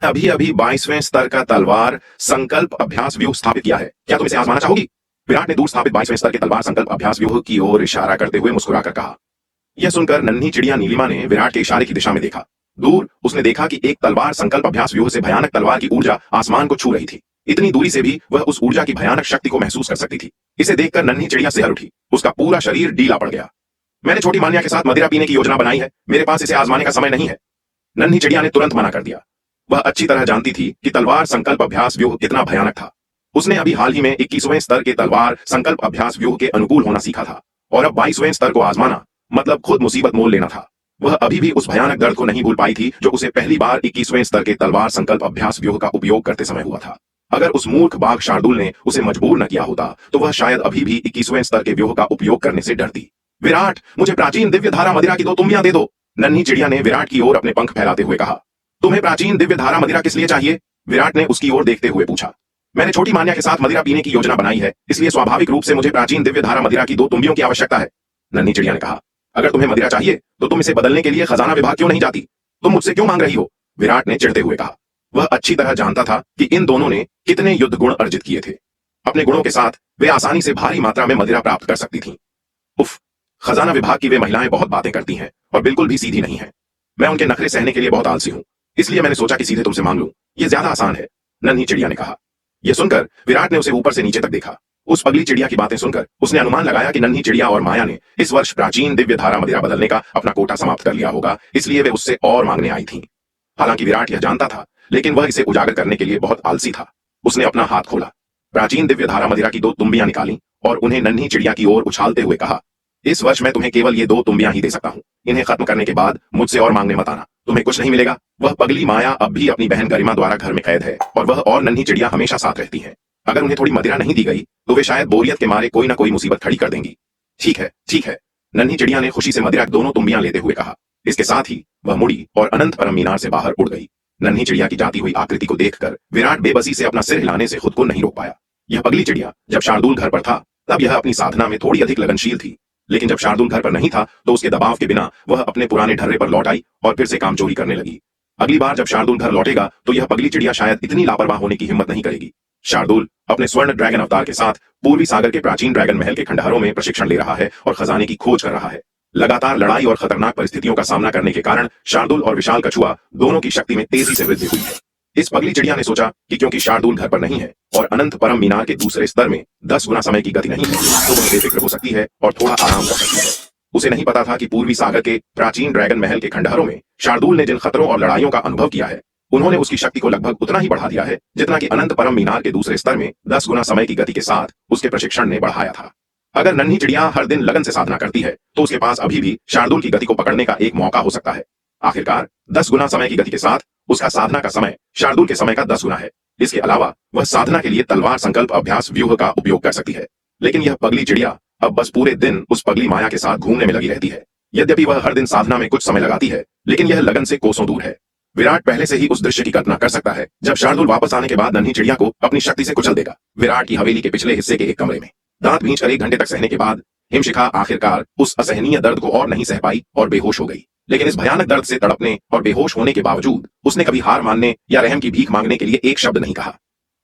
अभी अभी 22वें स्तर का तलवार संकल्प अभ्यास व्यूह स्थापित किया है, क्या तुम इसे आजमाना चाहोगी? विराट ने दूर स्थापित 22वें स्तर के तलवार संकल्प अभ्यास व्यूह की ओर इशारा करते हुए मुस्कुराकर कहा। यह सुनकर नन्ही चिड़िया नीलिमा ने विराट के इशारे की दिशा में देखा। दूर उसने देखा कि एक तलवार संकल्प अभ्यास व्यूह से भयानक तलवार की ऊर्जा आसमान को छू रही थी। इतनी दूरी से भी वह उस ऊर्जा की भयानक शक्ति को महसूस कर सकती थी। इसे देखकर नन्ही चिड़िया सिहर उठी, उसका पूरा शरीर ढीला पड़ गया। मैंने छोटी मान्या के साथ मदिरा पीने की योजना बनाई है, मेरे पास इसे आजमाने का समय नहीं है। नन्ही चिड़िया ने तुरंत मना कर दिया। वह अच्छी तरह जानती थी कि तलवार संकल्प अभ्यास व्यूह कितना भयानक था। उसने अभी हाल ही में 21वें स्तर के तलवार संकल्प अभ्यास व्यूह के अनुकूल होना सीखा था, और अब 22वें स्तर को आजमाना मतलब खुद मुसीबत मोल लेना था। वह अभी भी उस भयानक दर्द को नहीं भूल पाई थी जो उसे पहली बार 21वें स्तर के तलवार संकल्प अभ्यास व्यूह का उपयोग करते समय हुआ था। अगर उस मूर्ख बाघ शार्दुल ने उसे मजबूर न किया होता तो वह शायद अभी भी 21वें स्तर के व्यूह का उपयोग करने से डरती। विराट, मुझे प्राचीन दिव्य धारा मदिरा की 2 तुम्बियां दे दो, नन्ही चिड़िया ने विराट की ओर अपने पंख फैलाते हुए कहा। तुम्हें प्राचीन दिव्य धारा मदिरा किस लिए चाहिए? विराट ने उसकी ओर देखते हुए पूछा। मैंने छोटी मान्या के साथ मदिरा पीने की योजना बनाई है, इसलिए स्वाभाविक रूप से मुझे प्राचीन दिव्य धारा मदिरा की 2 तुम्बियों की आवश्यकता है, नन्ही चिड़िया ने कहा। अगर तुम्हें मदिरा चाहिए तो तुम इसे बदलने के लिए खजाना विभाग क्यों नहीं जाती? तुम मुझसे क्यों मांग रही हो? विराट ने चिढ़ते हुए कहा। वह अच्छी तरह जानता था कि इन दोनों ने कितने युद्ध गुण अर्जित किए थे। अपने गुणों के साथ वे आसानी से भारी मात्रा में मदिरा प्राप्त कर सकती थीं। उफ, खजाना विभाग की वे महिलाएं बहुत बातें करती हैं और बिल्कुल भी सीधी नहीं है। मैं उनके नखरे सहने के लिए बहुत आलसी हूं, इसलिए मैंने सोचा कि सीधे तुमसे मांग लूं, यह ज्यादा आसान है, नन्ही चिड़िया ने कहा। यह सुनकर विराट ने उसे ऊपर से नीचे तक देखा। उस पगली चिड़िया की बातें सुनकर उसने अनुमान लगाया कि नन्ही चिड़िया और माया ने इस वर्ष प्राचीन दिव्य धारा मदिरा बदलने का अपना कोटा समाप्त कर लिया होगा, इसलिए वे उससे और मांगने आई थीं। हालांकि विराट यह जानता था, लेकिन वह इसे उजागर करने के लिए बहुत आलसी था। उसने अपना हाथ खोला, प्राचीन दिव्य धारा मदिरा की 2 तुम्बियां निकाली और उन्हें नन्ही चिड़िया की ओर उछालते हुए कहा। इस वर्ष मैं तुम्हें केवल ये 2 तुम्बियां ही दे सकता हूं, इन्हें खत्म करने के बाद मुझसे और मांगने मत आना, तुम्हें कुछ नहीं मिलेगा। वह पगली माया अब भी अपनी बहन गरिमा द्वारा घर में कैद है और वह और नन्ही चिड़िया हमेशा साथ रहती हैं। अगर उन्हें थोड़ी मदिरा नहीं दी गई तो वे शायद बोरियत के मारे कोई ना कोई मुसीबत खड़ी कर देंगी। ठीक है, ठीक है, नन्ही चिड़िया ने खुशी से मदिरा 2 तुम्बियां लेते हुए कहा। इसके साथ ही वह मुड़ी और अनंत परम मीनार से बाहर उड़ गई। नन्ही चिड़िया की जाती हुई आकृति को देखकर विराट बेबसी से अपना सिर हिलाने से खुद को नहीं रोक पाया। यह पगली चिड़िया जब शार्दुल घर पर था तब यह अपनी साधना में थोड़ी अधिक लगनशील थी, लेकिन जब शार्दुल घर पर नहीं था तो उसके दबाव के बिना वह अपने पुराने ढर्रे पर लौट आई और फिर से काम चोरी करने लगी। अगली बार जब शार्दुल घर लौटेगा तो यह पगली चिड़िया शायद इतनी लापरवाह होने की हिम्मत नहीं करेगी। शार्दुल अपने स्वर्ण ड्रैगन अवतार के साथ पूर्वी सागर के प्राचीन ड्रैगन महल के खंडहरों में प्रशिक्षण ले रहा है और खजाने की खोज कर रहा है। लगातार लड़ाई और खतरनाक परिस्थितियों का सामना करने के कारण शार्दुल और विशाल कछुआ दोनों की शक्ति में तेजी से वृद्धि हुई है। इस पगली चिड़िया ने सोचा कि क्योंकि शार्दुल घर पर नहीं है और अनंत परम मीनार के दूसरे स्तर में 10 गुना समय की गति नहीं है तो वह बेफिक्र हो सकती है और थोड़ा आराम कर सकती है। उसे नहीं पता था कि पूर्वी सागर के प्राचीन ड्रैगन महल के खंडहरों में शार्दुल ने जिन खतरों और लड़ाइयों का अनुभव किया है उन्होंने उसकी शक्ति को लगभग उतना ही बढ़ा दिया है जितना कि अनंत परम मीनार के दूसरे स्तर में 10 गुना समय की गति के साथ उसके प्रशिक्षण ने बढ़ाया था। अगर नन्ही चिड़िया हर दिन लगन से साधना करती है तो उसके पास अभी भी शार्दुल की गति को पकड़ने का एक मौका हो सकता है। आखिरकार 10 गुना समय की गति के साथ उसका साधना का समय शार्दुल के समय का 10 गुना है। इसके अलावा वह साधना के लिए तलवार संकल्प अभ्यास व्यूह का उपयोग कर सकती है। लेकिन यह पगली चिड़िया अब बस पूरे दिन उस पगली माया के साथ घूमने में लगी रहती है। यद्यपि वह हर दिन साधना में कुछ समय लगाती है, लेकिन यह लगन से कोसों दूर है। विराट पहले से ही उस दृश्य की कल्पना कर सकता है जब शार्दुल वापस आने के बाद नन्ही चिड़िया को अपनी शक्ति से कुचल देगा। विराट की हवेली के पिछले हिस्से के एक कमरे में दांत भींचकर 1 घंटे तक सहने के बाद हिमशिखा आखिरकार उस असहनीय दर्द को और नहीं सह पाई और बेहोश हो गई। लेकिन इस भयानक दर्द से तड़पने और बेहोश होने के बावजूद उसने कभी हार मानने या रहम की भीख मांगने के लिए एक शब्द नहीं कहा।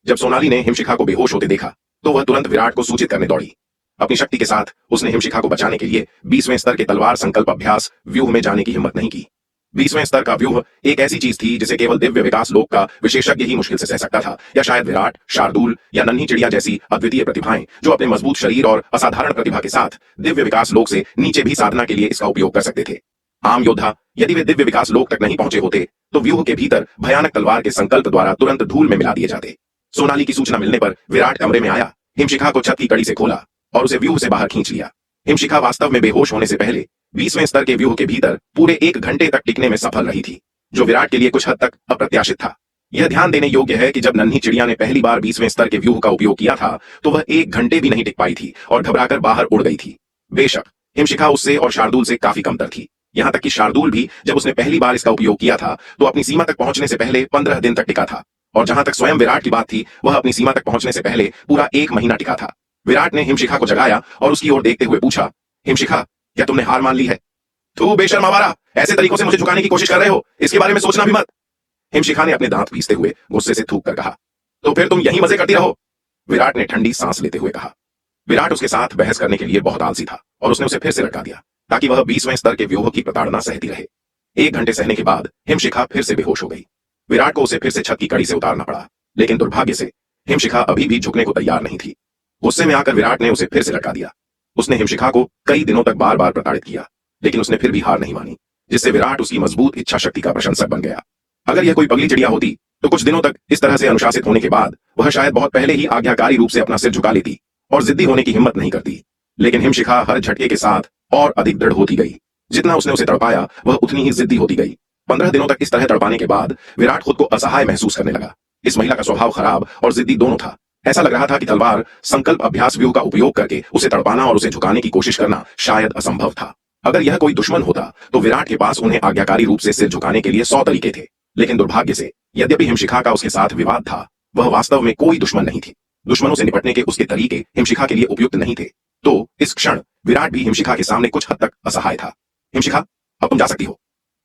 जब सोनाली ने हिमशिखा को बेहोश होते देखा तो वह तुरंत विराट को सूचित करने दौड़ी। अपनी शक्ति के साथ उसने हिमशिखा को बचाने के लिए 20वें स्तर के तलवार संकल्प अभ्यास व्यूह में जाने की हिम्मत नहीं की। 20वें स्तर का व्यूह एक ऐसी चीज थी जिसे केवल दिव्य विकास लोक का विशेषज्ञ ही मुश्किल से सह सकता था, या शायद विराट, शार्दुल या नन्ही चिड़िया जैसी अद्वितीय प्रतिभाएं जो अपने मजबूत शरीर और असाधारण प्रतिभा के साथ दिव्य विकास लोक से नीचे भी साधना के लिए इसका उपयोग कर सकते थे। आम योद्धा यदि वे दिव्य विकास लोक तक नहीं पहुंचे होते तो व्यूह के भीतर भयानक तलवार के संकल्प द्वारा तुरंत धूल में मिला दिए जाते। सोनाली की सूचना मिलने पर विराट कमरे में आया, हिमशिखा को छत की कड़ी से खोला और उसे व्यूह से बाहर खींच लिया। हिमशिखा वास्तव में बेहोश होने से पहले 20वें स्तर के व्यूह के भीतर पूरे 1 घंटे तक टिकने में सफल रही थी, जो विराट के लिए कुछ हद तक अप्रत्याशित था। यह ध्यान देने योग्य है कि जब नन्ही चिड़िया ने पहली बार 20वें स्तर के व्यूह का उपयोग किया था तो वह 1 घंटे भी नहीं टिक पाई थी और घबराकर बाहर उड़ गई थी। बेशक हिमशिखा उससे और शार्दुल से काफी कमतर थी। यहां तक कि शार्दुल भी जब उसने पहली बार इसका उपयोग किया था तो अपनी सीमा तक पहुंचने से पहले 15 दिन तक टिका था, और जहां तक स्वयं विराट की बात थी वह अपनी सीमा तक पहुंचने से पहले पूरा 1 महीना टिका था। विराट ने हिमशिखा को जगाया और उसकी ओर देखते हुए पूछा, हिमशिखा, क्या तुमने हार मान ली है? तू बेशर्म आवारा, ऐसे तरीकों से मुझे झुकाने की कोशिश कर रहे हो, इसके बारे में सोचना भी मत। हिमशिखा ने अपने दांत पीसते हुए गुस्से से थूक कर कहा। तो फिर तुम यही मजे करती रहो, विराट ने ठंडी सांस लेते हुए कहा। विराट उसके साथ बहस करने के लिए बहुत आलसी था और उसने उसे फिर से लटका दिया ताकि वह 20वें स्तर के व्यूह की प्रताड़ना सहती रहे। 1 घंटे सहने के बाद हिमशिखा फिर से बेहोश हो गई। विराट को उसे फिर से छत की कड़ी से उतारना पड़ा, लेकिन दुर्भाग्य से हिमशिखा अभी भी झुकने को तैयार नहीं थी। गुस्से में आकर विराट ने उसे फिर से लटका दिया। उसने हिमशिखा को कई दिनों तक बार बार प्रताड़ित किया, लेकिन उसने फिर भी हार नहीं मानी, जिससे विराट उसकी मजबूत इच्छा शक्ति का प्रशंसक बन गया। अगर यह कोई पगली चिड़िया होती तो कुछ दिनों तक इस तरह से अनुशासित होने के बाद वह शायद बहुत पहले ही आज्ञाकारी रूप से अपना सिर झुका लेती और जिद्दी होने की हिम्मत नहीं करती। लेकिन हिमशिखा हर झटके के साथ और अधिक दृढ़ होती गई। जितना उसने उसे तड़पाया वह उतनी ही जिद्दी होती गई। 15 दिनों तक इस तरह तड़पाने के बाद विराट खुद को असहाय महसूस करने लगा। इस महिला का स्वभाव खराब और जिद्दी दोनों था। ऐसा लग रहा था कि तलवार संकल्प अभ्यास व्यूह का उपयोग करके उसे तड़पाना और उसे झुकाने की कोशिश करना शायद असंभव था। अगर यह कोई दुश्मन होता तो विराट के पास उन्हें आज्ञाकारी रूप से सिर झुकाने के लिए 100 तरीके थे। लेकिन दुर्भाग्य से यद्यपि हिमशिखा का उसके साथ विवाद था, वह वास्तव में कोई दुश्मन नहीं थी। दुश्मनों से निपटने के उसके तरीके हिमशिखा के लिए उपयुक्त नहीं थे। तो इस क्षण विराट भी हिमशिखा के सामने कुछ हद तक असहाय था। हिमशिखा, अब तुम जा सकती हो।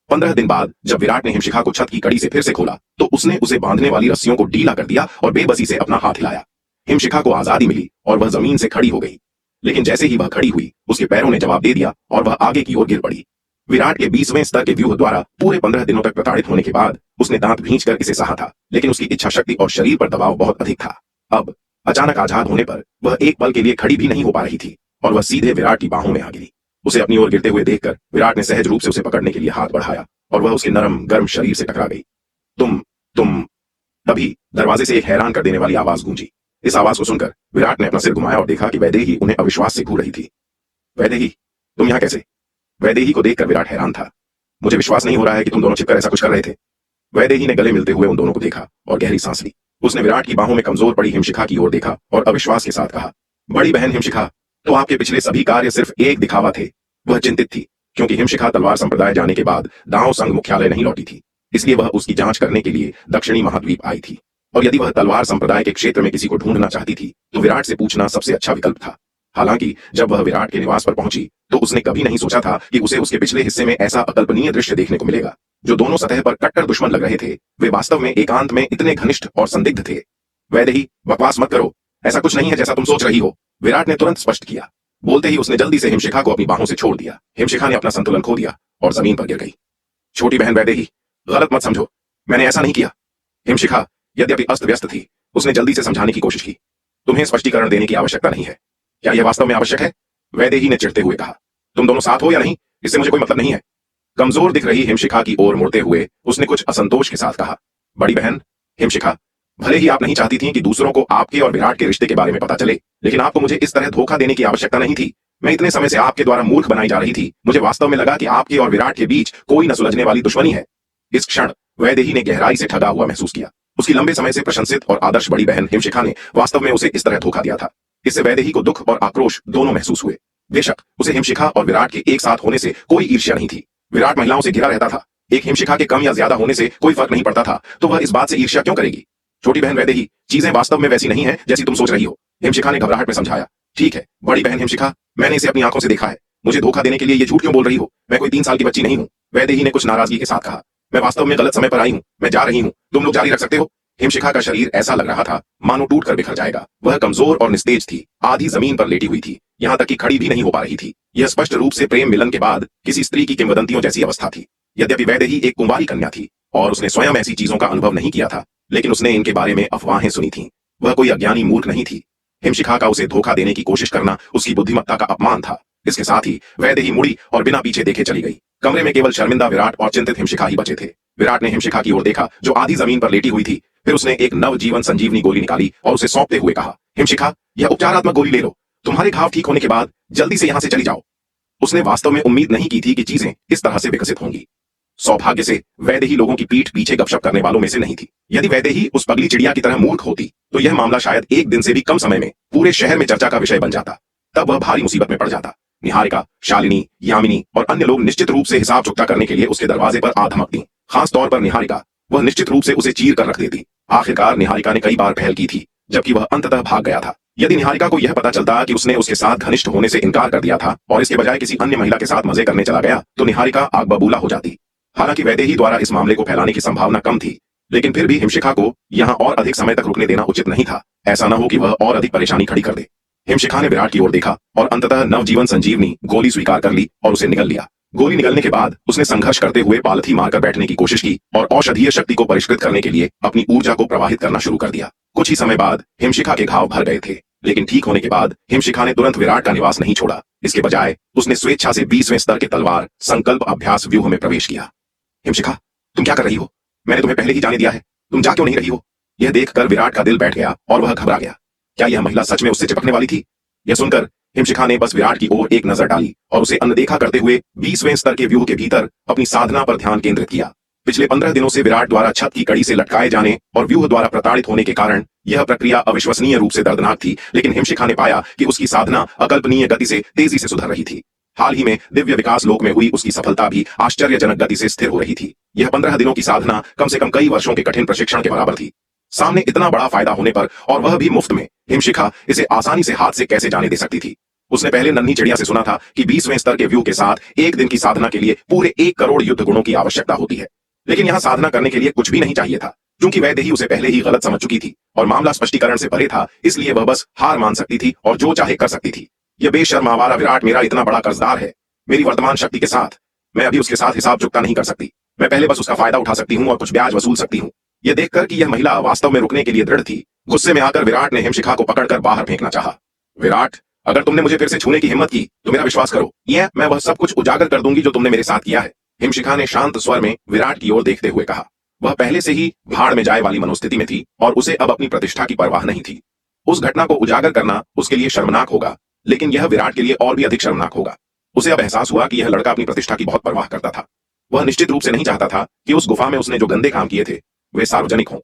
15 दिन बाद जब विराट ने हिमशिखा को छत की कड़ी से फिर से खोला तो उसने उसे बांधने वाली रस्सियों को ढीला कर दिया और बेबसी से अपना हाथ हिलाया। हिमशिखा को आजादी मिली और वह जमीन से खड़ी हो गई। लेकिन जैसे ही वह खड़ी हुई उसके पैरों ने जवाब दे दिया और वह आगे की ओर गिर पड़ी। विराट के 20वें स्तर के व्यूह द्वारा पूरे 15 दिनों तक प्रताड़ित होने के बाद उसने दांत भींचकर इसे सहा था, लेकिन उसकी इच्छा शक्ति और शरीर पर दबाव बहुत अधिक था। अब अचानक आजाद होने पर वह एक पल के लिए खड़ी भी नहीं हो पा रही थी और वह सीधे विराट की बाहों में आ गिरी। उसे अपनी ओर गिरते हुए देखकर विराट ने सहज रूप से उसे पकड़ने के लिए हाथ बढ़ाया और वह उसके नरम गर्म शरीर से टकरा गई। तुम तभी दरवाजे से एक हैरान कर देने वाली आवाज गूंजी। इस आवाज को सुनकर विराट ने अपना सिर घुमाया और देखा कि वैदेही उन्हें अविश्वास से घूर रही थी। वैदेही, तुम यहाँ कैसे? वैदेही को देखकर विराट हैरान था। मुझे विश्वास नहीं हो रहा है कि तुम दोनों छिपकर ऐसा कुछ कर रहे थे। वैदेही ने गले मिलते हुए उन दोनों को देखा और गहरी सांस ली। उसने विराट की बाहों में कमजोर पड़ी हिमशिखा की ओर देखा और अविश्वास के साथ कहा, बड़ी बहन हिमशिखा, तो आपके पिछले सभी कार्य सिर्फ एक दिखावा थे। वह चिंतित थी क्योंकि हिमशिखा तलवार संप्रदाय जाने के बाद दांव संघ मुख्यालय नहीं लौटी थी, इसलिए वह उसकी जांच करने के लिए दक्षिणी महाद्वीप आई थी। और यदि वह तलवार संप्रदाय के क्षेत्र में किसी को ढूंढना चाहती थी तो विराट से पूछना सबसे अच्छा विकल्प था। हालांकि जब वह विराट के निवास पर पहुंची तो उसने कभी नहीं सोचा था कि उसे उसके पिछले हिस्से में ऐसा अकल्पनीय दृश्य देखने को मिलेगा। जो दोनों सतह पर कट्टर दुश्मन लग रहे थे वे वास्तव में एकांत में इतने घनिष्ठ और संदिग्ध थे। वैदेही, बकवास मत करो, ऐसा कुछ नहीं है जैसा तुम सोच रही हो, विराट ने तुरंत स्पष्ट किया। बोलते ही उसने जल्दी से हिमशिखा को अपनी बाहों से छोड़ दिया। हिमशिखा ने अपना संतुलन खो दिया और जमीन पर गिर गई। छोटी बहन वैदेही, गलत मत समझो, मैंने ऐसा नहीं किया। हिमशिखा यद्यपि अस्त व्यस्त थी, उसने जल्दी से समझाने की कोशिश की। तुम्हें स्पष्टीकरण देने की आवश्यकता नहीं है। क्या यह वास्तव में आवश्यक है? वैदेही ने चिढ़ते हुए कहा। तुम दोनों साथ हो या नहीं, इससे मुझे कोई मतलब नहीं है। कमजोर दिख रही हिमशिखा की ओर मुड़ते हुए उसने कुछ असंतोष के साथ कहा, बड़ी बहन हिमशिखा, भले ही आप नहीं चाहती थी कि दूसरों को आपके और विराट के रिश्ते के बारे में पता चले, लेकिन आपको मुझे इस तरह धोखा देने की आवश्यकता नहीं थी। मैं इतने समय से आपके द्वारा मूर्ख बनाई जा रही थी। मुझे वास्तव में लगा कि आपके और विराट के बीच कोई न सुलझने वाली दुश्मनी है। इस क्षण वैदेही ने गहराई से ठगा हुआ महसूस किया। उसकी लंबे समय से प्रशंसित और आदर्श बड़ी बहन हिमशिखा ने वास्तव में उसे इस तरह धोखा दिया था। इससे वैदेही को दुख और आक्रोश दोनों महसूस हुए। बेशक उसे हिमशिखा और विराट के एक साथ होने से कोई ईर्ष्या नहीं थी। विराट महिलाओं से घिरा रहता था, एक हिमशिखा के कम या ज्यादा होने से कोई फर्क नहीं पड़ता था, तो वह इस बात से ईर्ष्या क्यों करेगी? छोटी बहन वैदेही, चीजें वास्तव में वैसी नहीं है जैसी तुम सोच रही हो, हिमशिखा ने घबराहट में समझाया। ठीक है बड़ी बहन हिमशिखा, मैंने इसे अपनी आंखों से देखा है। मुझे धोखा देने के लिए ये झूठ क्यों बोल रही हो? मैं कोई 3 साल की बच्ची नहीं हूँ। वैदेही ने कुछ नाराजगी के साथ कहा। मैं वास्तव में गलत समय पर आई हूँ, मैं जा रही हूँ, तुम लोग जारी रख सकते हो। हिमशिखा का शरीर ऐसा लग रहा था मानो टूट कर बिखर जाएगा। वह कमजोर और निस्तेज थी, आधी जमीन पर लेटी हुई थी, यहाँ तक कि खड़ी भी नहीं हो पा रही थी। यह स्पष्ट रूप से प्रेम मिलन के बाद किसी स्त्री की किंवदंतियों जैसी अवस्था थी। यद्यपि वैदेही एक कुंवारी कन्या थी और उसने स्वयं ऐसी चीजों का अनुभव नहीं किया था, लेकिन उसने इनके बारे में अफवाहें सुनी थी। वह कोई अज्ञानी मूर्ख नहीं थी। हिमशिखा का उसे धोखा देने की कोशिश करना उसकी बुद्धिमत्ता का अपमान था। इसके साथ ही वैदेही मुड़ी और बिना पीछे देखे चली गई। कमरे में केवल शर्मिंदा विराट और चिंतित हिमशिखा ही बचे थे। विराट ने हिमशिखा की ओर देखा जो आधी जमीन पर लेटी हुई थी। फिर उसने एक नव जीवन संजीवनी गोली निकाली और उसे सौंपते हुए कहा, हिमशिखा, यह उपचारात्मक गोली ले लो। तुम्हारे घाव ठीक होने के बाद जल्दी से यहां से चली जाओ। उसने वास्तव में उम्मीद नहीं की थी कि चीजें इस तरह से विकसित होंगी। सौभाग्य से वैदेही लोगों की पीठ पीछे गपशप करने वालों में से नहीं थी। यदि वैदेही उस पगली चिड़िया की तरह मूर्ख होती तो यह मामला शायद एक दिन से भी कम समय में पूरे शहर में चर्चा का विषय बन जाता। तब वह भारी मुसीबत में पड़ जाता। निहारिका, शालिनी, यामिनी और अन्य लोग निश्चित रूप से हिसाब चुकता करने के लिए उसके दरवाजे पर आ धमकती। खास तौर पर निहारिका, वह निश्चित रूप से उसे चीर कर रख देती। आखिरकार निहारिका ने कई बार पहल की थी, जबकि वह अंततः भाग गया था। यदि निहारिका को यह पता चलता कि उसने उसके साथ घनिष्ठ होने से इनकार कर दिया था और इसके बजाय किसी अन्य महिला के साथ मजे करने चला गया, तो निहारिका आग बबूला हो जाती। हालांकि वैदेही द्वारा इस मामले को फैलाने की संभावना कम थी, लेकिन फिर भी हिमशिखा को यहाँ और अधिक समय तक रुकने देना उचित नहीं था। ऐसा न हो कि वह और अधिक परेशानी खड़ी कर दे। हिमशिखा ने विराट की ओर देखा और अंततः नवजीवन संजीवनी गोली स्वीकार कर ली और उसे निगल लिया। गोली निगलने के बाद उसने संघर्ष करते हुए पालथी मारकर बैठने की कोशिश की और औषधीय शक्ति को परिष्कृत करने के लिए अपनी ऊर्जा को प्रवाहित करना शुरू कर दिया। कुछ ही समय बाद हिमशिखा के घाव भर गए थे, लेकिन ठीक होने के बाद हिमशिखा ने तुरंत विराट का निवास नहीं छोड़ा। इसके बजाय उसने स्वेच्छा से 20वें स्तर के तलवार संकल्प अभ्यास व्यूह में प्रवेश किया। हिमशिखा, तुम क्या कर रही हो? मैंने तुम्हें पहले ही जाने दिया है, तुम जा क्यों नहीं रही हो? यह देखकर विराट का दिल बैठ गया और वह घबरा गया। क्या यह महिला सच में उससे चिपकने वाली थी? यह सुनकर हिमशिखा ने बस विराट की ओर एक नजर डाली और उसे अनदेखा करते हुए 20वें स्तर के व्यूह के भीतर अपनी साधना पर ध्यान केंद्रित किया। पिछले 15 दिनों से विराट द्वारा छत की कड़ी से लटकाए जाने और व्यूह द्वारा प्रताड़ित होने के कारण यह प्रक्रिया अविश्वसनीय रूप से दर्दनाक थी, लेकिन हिमशिखा ने पाया कि उसकी साधना अकल्पनीय गति से तेजी से सुधर रही थी। हाल ही में दिव्य विकास लोक में हुई उसकी सफलता भी आश्चर्यजनक गति से स्थिर हो रही थी। यह 15 दिनों की साधना कम से कम कई वर्षों के कठिन प्रशिक्षण के बराबर थी। सामने इतना बड़ा फायदा होने पर और वह भी मुफ्त में, हिमशिखा इसे आसानी से हाथ से कैसे जाने दे सकती थी? उसने पहले नन्ही चिड़िया से सुना था कि 20वें स्तर के व्यू के साथ एक दिन की साधना के लिए पूरे 1 करोड़ युद्ध गुणों की आवश्यकता होती है, लेकिन यहाँ साधना करने के लिए कुछ भी नहीं चाहिए था। क्योंकि वैदेही उसे पहले ही गलत समझ चुकी थी और मामला स्पष्टीकरण से परे था, इसलिए वह बस हार मान सकती थी और जो चाहे कर सकती थी। यह बेशर्म आवारा विराट मेरा इतना बड़ा कर्जदार है। मेरी वर्तमान शक्ति के साथ मैं अभी उसके साथ हिसाब चुकता नहीं कर सकती। मैं पहले बस उसका फायदा उठा सकती हूँ और कुछ ब्याज वसूल सकती हूँ। यह देखकर कि यह महिला वास्तव में रुकने के लिए दृढ़ थी, गुस्से में आकर विराट ने हिमशिखा को पकड़कर बाहर फेंकना चाहा। विराट, अगर तुमने मुझे फिर से छूने की हिम्मत की तो मेरा विश्वास करो, यह मैं वह सब कुछ उजागर कर दूंगी जो तुमने मेरे साथ किया है। हिमशिखा ने शांत स्वर में विराट की ओर देखते हुए कहा। वह पहले से ही भाड़ में जाए वाली मनोस्थिति में थी और उसे अब अपनी प्रतिष्ठा की परवाह नहीं थी। उस घटना को उजागर करना उसके लिए शर्मनाक होगा, लेकिन यह विराट के लिए और भी अधिक शर्मनाक होगा। उसे अब एहसास हुआ कि यह लड़का अपनी प्रतिष्ठा की बहुत परवाह करता था। वह निश्चित रूप से नहीं चाहता था कि उस गुफा में उसने जो गंदे काम किए थे वे सार्वजनिक हों।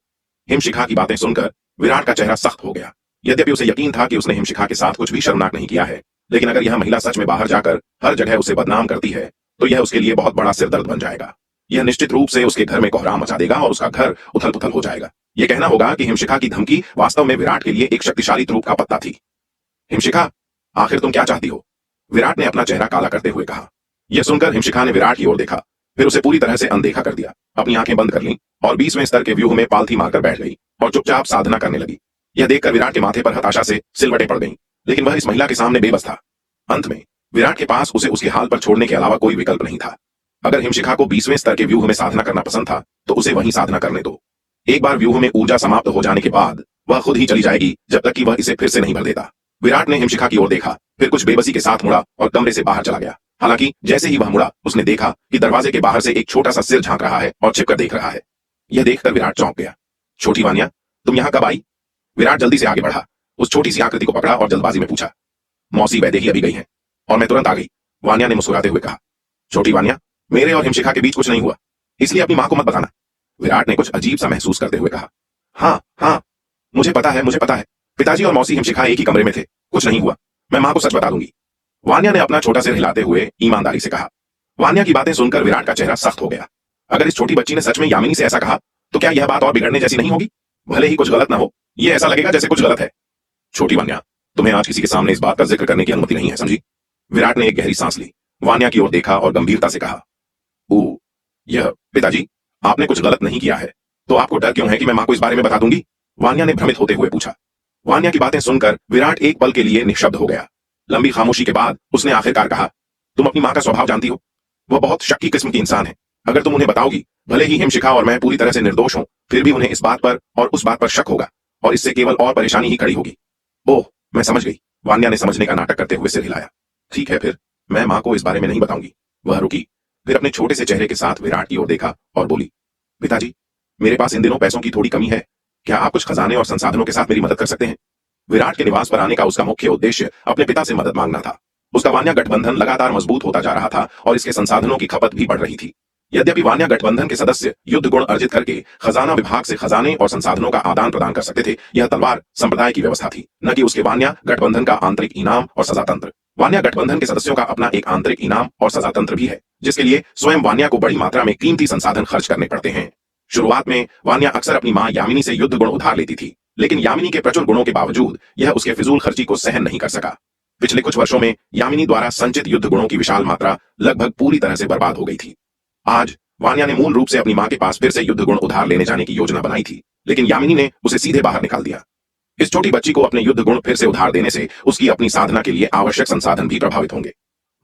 हिमशिखा की बातें सुनकर विराट का चेहरा सख्त हो गया। यद्यपि उसे यकीन था कि उसने हिमशिखा के साथ कुछ भी शर्मनाक नहीं किया है, लेकिन अगर यह महिला सच में बाहर जाकर हर जगह उसे बदनाम करती है तो यह उसके लिए बहुत बड़ा सिरदर्द बन जाएगा। यह निश्चित रूप से उसके घर में कोहराम मचा देगा और उसका घर उथल पुथल हो जाएगा। यह कहना होगा कि हिमशिखा की धमकी वास्तव में विराट के लिए एक शक्तिशाली तुरूप का पत्ता थी। हिमशिखा, आखिर तुम क्या चाहती हो? विराट ने अपना चेहरा काला करते हुए कहा। यह सुनकर हिमशिखा ने विराट की ओर देखा, फिर उसे पूरी तरह से अनदेखा कर दिया, अपनी आंखें बंद कर लीं और 20वें स्तर के व्यूह में पालथी मारकर बैठ गई और चुपचाप साधना करने लगी। यह देखकर विराट के माथे पर हताशा से सिलवटें पड़ गईं, लेकिन वह इस महिला के सामने बेबस था। अंत में विराट के पास उसे उसके हाल पर छोड़ने के अलावा कोई विकल्प नहीं था। अगर हिमशिखा को 20वें स्तर के व्यूह में साधना करना पसंद था तो उसे वहीं साधना करने दो। एक बार व्यूह में ऊर्जा समाप्त हो जाने के बाद वह खुद ही चली जाएगी जब तक कि वह इसे फिर से नहीं भर देता। विराट ने हिमशिखा की ओर देखा, फिर कुछ बेबसी के साथ मुड़ा और कमरे से बाहर चला गया। हालांकि जैसे ही वह मुड़ा उसने देखा कि दरवाजे के बाहर से एक छोटा सा सिर झांक रहा है और छिपकर देख रहा है। यह देखकर विराट चौंक गया। छोटी वानिया, तुम यहाँ कब आई? विराट जल्दी से आगे बढ़ा, उस छोटी सी आकृति को पकड़ा और जल्दबाजी में पूछा। मौसी वैदेही अभी गई है और मैं तुरंत आ गई, वानिया ने मुस्कुराते हुए कहा। छोटी वानिया, मेरे और हिमशिखा के बीच कुछ नहीं हुआ, इसलिए अपनी मां को मत बताना, विराट ने कुछ अजीब सा महसूस करते हुए कहा। हाँ हाँ, मुझे पता है, पिताजी और मौसी हिमशिखा एक ही कमरे में थे, कुछ नहीं हुआ, मैं मां को सच बता दूंगी, वानिया ने अपना छोटा सिर हिलाते हुए ईमानदारी से कहा। वानिया की बातें सुनकर विराट का चेहरा सख्त हो गया। अगर इस छोटी बच्ची ने सच में यामिनी से ऐसा कहा तो क्या यह बात और बिगड़ने जैसी नहीं होगी? भले ही कुछ गलत ना हो, यह ऐसा लगेगा जैसे कुछ गलत है। छोटी वानिया, तुम्हें आज किसी के सामने इस बात का जिक्र करने की अनुमति नहीं है, समझी? विराट ने एक गहरी सांस ली, वानिया की ओर देखा और गंभीरता से कहा। यह पिताजी, आपने कुछ गलत नहीं किया है, तो आपको डर क्यों है कि मैं मां को इस बारे में बता दूंगी? वानिया ने भ्रमित होते हुए पूछा। वानिया की बातें सुनकर विराट एक पल के लिए निःशब्द हो गया। लंबी खामोशी के बाद उसने आखिरकार कहा, तुम अपनी मां का स्वभाव जानती हो, वह बहुत शक्की किस्म की इंसान है। अगर तुम उन्हें बताओगी, भले ही हिमशिखा और मैं पूरी तरह से निर्दोष हों, फिर भी उन्हें इस बात पर और उस बात पर शक होगा और इससे केवल और परेशानी ही खड़ी होगी। ओह, मैं समझ गई, वानिया ने समझने का नाटक करते हुए सिर हिलाया। ठीक है, फिर मैं मां को इस बारे में नहीं बताऊंगी। वह रुकी, फिर अपने छोटे से चेहरे के साथ विराट की ओर देखा और बोली, पिताजी, मेरे पास इन दिनों पैसों की थोड़ी कमी है, क्या आप कुछ खजाने और संसाधनों के साथ मेरी मदद कर सकते हैं? विराट के निवास पर आने का उसका मुख्य उद्देश्य अपने पिता से मदद मांगना था। उसका वान्या गठबंधन लगातार मजबूत होता जा रहा था और इसके संसाधनों की खपत भी बढ़ रही थी। यद्यपि वान्या गठबंधन के सदस्य युद्ध गुण अर्जित करके खजाना विभाग से खजाने और संसाधनों का आदान प्रदान कर सकते थे, यह तलवार संप्रदाय की व्यवस्था थी, न कि उसके वान्या गठबंधन का आंतरिक इनाम और सजा तंत्र। वान्या गठबंधन के सदस्यों का अपना एक आंतरिक इनाम और सजा तंत्र भी है, जिसके लिए स्वयं वान्या को बड़ी मात्रा में कीमती संसाधन खर्च करने पड़ते हैं। शुरुआत में वान्या अक्सर अपनी मां यामिनी से युद्ध गुण उधार लेती थी, लेकिन यामिनी के प्रचुर गुणों के बावजूद यह उसके फिजूल खर्ची को सहन नहीं कर सका। पिछले कुछ वर्षों में यामिनी द्वारा संचित युद्ध गुणों की विशाल मात्रा लगभग पूरी तरह से बर्बाद हो गई थी। आज वान्या ने मूल रूप से अपनी मां के पास फिर से युद्ध गुण उधार लेने जाने की योजना बनाई थी, लेकिन यामिनी ने उसे सीधे बाहर निकाल दिया। इस छोटी बच्ची को अपने युद्ध गुण फिर से उधार देने से उसकी अपनी साधना के लिए आवश्यक संसाधन भी प्रभावित होंगे।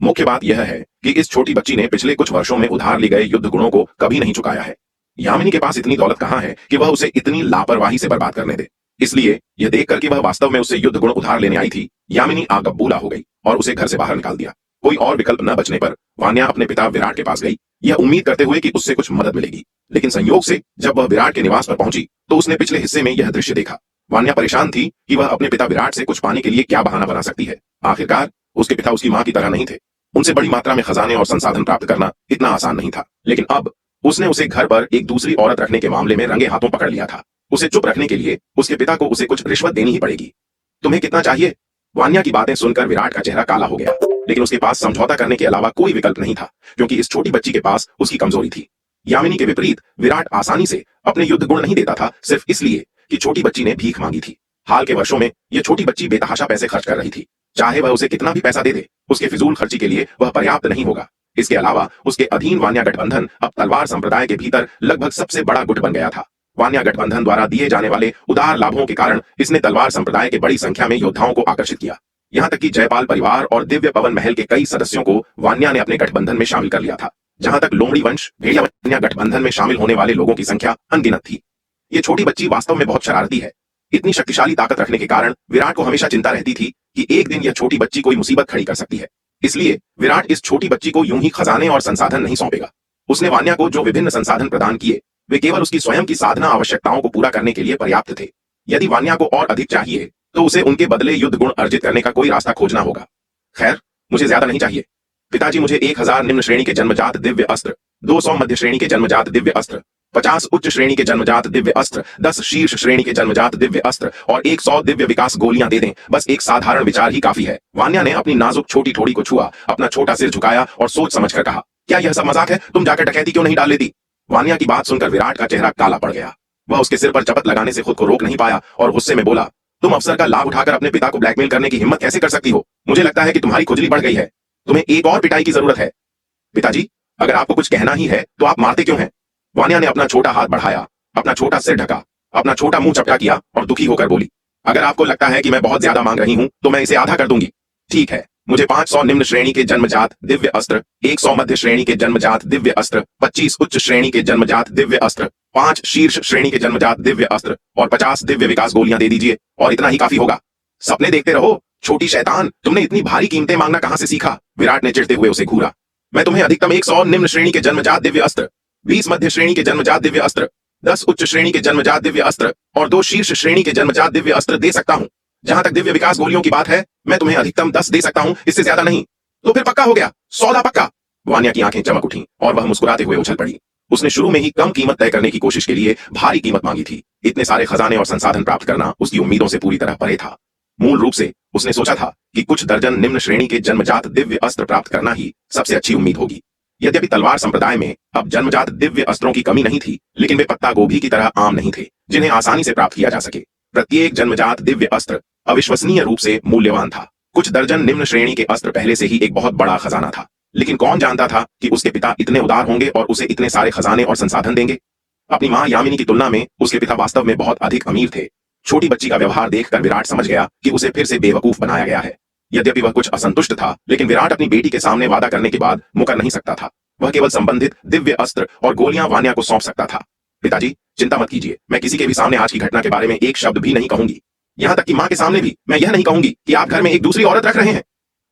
मुख्य बात यह है कि इस छोटी बच्ची ने पिछले कुछ वर्षों में उधार लिए गए युद्ध गुणों को कभी नहीं चुकाया है। यामिनी के पास इतनी दौलत कहां है कि वह उसे इतनी लापरवाही से बर्बाद करने दे। इसलिए यह देखकर कि वह वास्तव में उससे युद्ध गुण उधार लेने आई थी, यामिनी आगबूला हो गई और उसे घर से बाहर निकाल दिया। कोई और विकल्प न बचने पर वान्या अपने पिता विराट के पास गई, यह उम्मीद करते हुए कि उससे कुछ मदद मिलेगी। लेकिन संयोग से जब वह विराट के निवास पर पहुंची तो उसने पिछले हिस्से में यह दृश्य देखा। वान्या परेशान थी कि वह अपने पिता विराट से कुछ पाने के लिए क्या बहाना बना सकती है। आखिरकार उसके पिता उसकी मां की तरह नहीं थे। उनसे बड़ी मात्रा में खजाने और संसाधन प्राप्त करना इतना आसान नहीं था। लेकिन अब उसने उसे घर पर एक दूसरी औरत रखने के मामले में रंगे हाथों पकड़ लिया था। उसे चुप रखने के लिए उसके पिता को उसे कुछ रिश्वत देनी ही पड़ेगी। तुम्हें कितना चाहिए? वान्या की बातें सुनकर विराट का चेहरा काला हो गया, लेकिन उसके पास समझौता करने के अलावा कोई विकल्प नहीं था, क्योंकि इस छोटी बच्ची के पास उसकी कमजोरी थी। यामिनी के विपरीत विराट आसानी से अपने युद्ध गुण नहीं देता था, सिर्फ इसलिए कि छोटी बच्ची ने भीख मांगी थी। हाल के वर्षों में यह छोटी बच्ची बेतहाशा पैसे खर्च कर रही थी। चाहे वह उसे कितना भी पैसा दे दे, उसके फिजूल खर्ची के लिए वह पर्याप्त नहीं होगा। इसके अलावा उसके अधीन वान्या गठबंधन अब तलवार संप्रदाय के भीतर लगभग सबसे बड़ा गुट बन गया था। वान्या गठबंधन द्वारा दिए जाने वाले उदार लाभों के कारण इसने तलवार संप्रदाय के बड़ी संख्या में योद्धाओं को आकर्षित किया। यहाँ तक कि जयपाल परिवार और दिव्य पवन महल के कई सदस्यों को वान्या ने अपने गठबंधन में शामिल कर लिया था। जहां तक लोमड़ी वंश भेड़िया वान्या गठबंधन में शामिल होने वाले लोगों की संख्या अनगिनत थी। ये छोटी बच्ची वास्तव में बहुत शरारती है। इतनी शक्तिशाली ताकत रखने के कारण विराट को हमेशा चिंता रहती थी कि एक दिन यह छोटी बच्ची कोई मुसीबत खड़ी कर सकती है। इसलिए विराट इस छोटी बच्ची को यूं ही खजाने और संसाधन नहीं सौंपेगा। उसने वान्या को जो विभिन्न संसाधन प्रदान किए वे केवल उसकी स्वयं की साधना आवश्यकताओं को पूरा करने के लिए पर्याप्त थे। यदि वान्या को और अधिक चाहिए तो उसे उनके बदले युद्ध गुण अर्जित करने का कोई रास्ता खोजना होगा। खैर, मुझे ज्यादा नहीं चाहिए। पिताजी, मुझे 1000 निम्न श्रेणी के जन्मजात दिव्य अस्त्र, 200 मध्य श्रेणी के जन्मजात दिव्य अस्त्र, 50 उच्च श्रेणी के जन्मजात दिव्य अस्त्र, 10 शीर्ष श्रेणी के जन्मजात दिव्य अस्त्र और 100 दिव्य विकास गोलियां दे दें। बस एक साधारण विचार ही काफी है। वान्या ने अपनी नाजुक छोटी ठोड़ी को छुआ, अपना छोटा सिर झुकाया और सोच समझकर कहा, क्या यह सब मजाक है? तुम जाकर डकैती क्यों नहीं डाल लेती? वान्या की बात सुनकर विराट का चेहरा काला पड़ गया। वह उसके सिर पर चपत लगाने से खुद को रोक नहीं पाया और गुस्से में बोला, तुम अवसर का लाभ उठाकर अपने पिता को ब्लैकमेल करने की हिम्मत कैसे कर सकती हो? मुझे लगता है कि तुम्हारी खुजली बढ़ गई है। तुम्हें एक और पिटाई की जरूरत है। पिताजी, अगर आपको कुछ कहना ही है तो आप मारते क्यों हैं? वान्या ने अपना छोटा हाथ बढ़ाया, अपना छोटा सिर ढका, अपना छोटा मुंह चपटा किया और दुखी होकर बोली, अगर आपको लगता है कि मैं बहुत ज्यादा मांग रही हूं तो मैं इसे आधा कर दूंगी। ठीक है, मुझे 500 निम्न श्रेणी के जन्मजात दिव्य अस्त्र, 100 मध्य श्रेणी के जन्मजात दिव्य अस्त्र, 25 उच्च श्रेणी के जन्मजात दिव्य अस्त्र, 5 शीर्ष श्रेणी के जन्मजात दिव्य अस्त्र और 50 दिव्य विकास गोलियां दे दीजिए और इतना ही काफी होगा। सपने देखते रहो, छोटी शैतान, तुमने इतनी भारी कीमतें मांगना कहां से सीखा? विराट ने चिढ़ते हुए उसे घूरा। मैं तुम्हें अधिकतम 100 निम्न श्रेणी के जन्मजात दिव्य अस्त्र, 20 मध्य श्रेणी के जन्मजात दिव्य अस्त्र, 10 उच्च श्रेणी के जन्मजात दिव्य अस्त्र और 2 शीर्ष श्रेणी के जन्मजात दिव्य अस्त्र दे सकता हूं। जहां तक दिव्य विकास गोलियों की बात है, मैं तुम्हें अधिकतम 10 दे सकता हूं, इससे ज्यादा नहीं। तो फिर पक्का हो गया, सौदा पक्का। वान्या की आंखें चमक उठीं और वह मुस्कुराते हुए उछल पड़ी। उसने शुरू में ही कम कीमत तय करने की कोशिश के लिए भारी कीमत मांगी थी। इतने सारे खजाने और संसाधन प्राप्त करना उसकी उम्मीदों से पूरी तरह परे था। मूल रूप से उसने सोचा था कि कुछ दर्जन निम्न श्रेणी के जन्मजात दिव्य अस्त्र प्राप्त करना ही सबसे अच्छी उम्मीद होगी। यद्यपि तलवार संप्रदाय में अब जन्मजात दिव्य अस्त्रों की कमी नहीं थी, लेकिन वे पत्ता गोभी की तरह आम नहीं थे जिन्हें आसानी से प्राप्त किया जा सके। प्रत्येक जन्मजात दिव्य अस्त्र अविश्वसनीय रूप से मूल्यवान था। कुछ दर्जन निम्न श्रेणी के अस्त्र पहले से ही एक बहुत बड़ा खजाना था, लेकिन कौन जानता था कि उसके पिता इतने उदार होंगे और उसे इतने सारे खजाने और संसाधन देंगे। अपनी मां यामिनी की तुलना में उसके पिता वास्तव में बहुत अधिक अमीर थे। छोटी बच्ची का व्यवहार देखकर विराट समझ गया कि उसे फिर से बेवकूफ बनाया गया है। यद्यपि वह कुछ असंतुष्ट था, लेकिन विराट अपनी बेटी के सामने वादा करने के बाद मुकर नहीं सकता था। वह केवल संबंधित दिव्य अस्त्र और गोलियां वान्या को सौंप सकता था। पिताजी, चिंता मत कीजिए, मैं किसी के भी सामने आज की घटना के बारे में एक शब्द भी नहीं कहूंगी। यहां तक कि मां के सामने भी मैं यह नहीं कहूंगी कि आप घर में एक दूसरी औरत रख रहे हैं।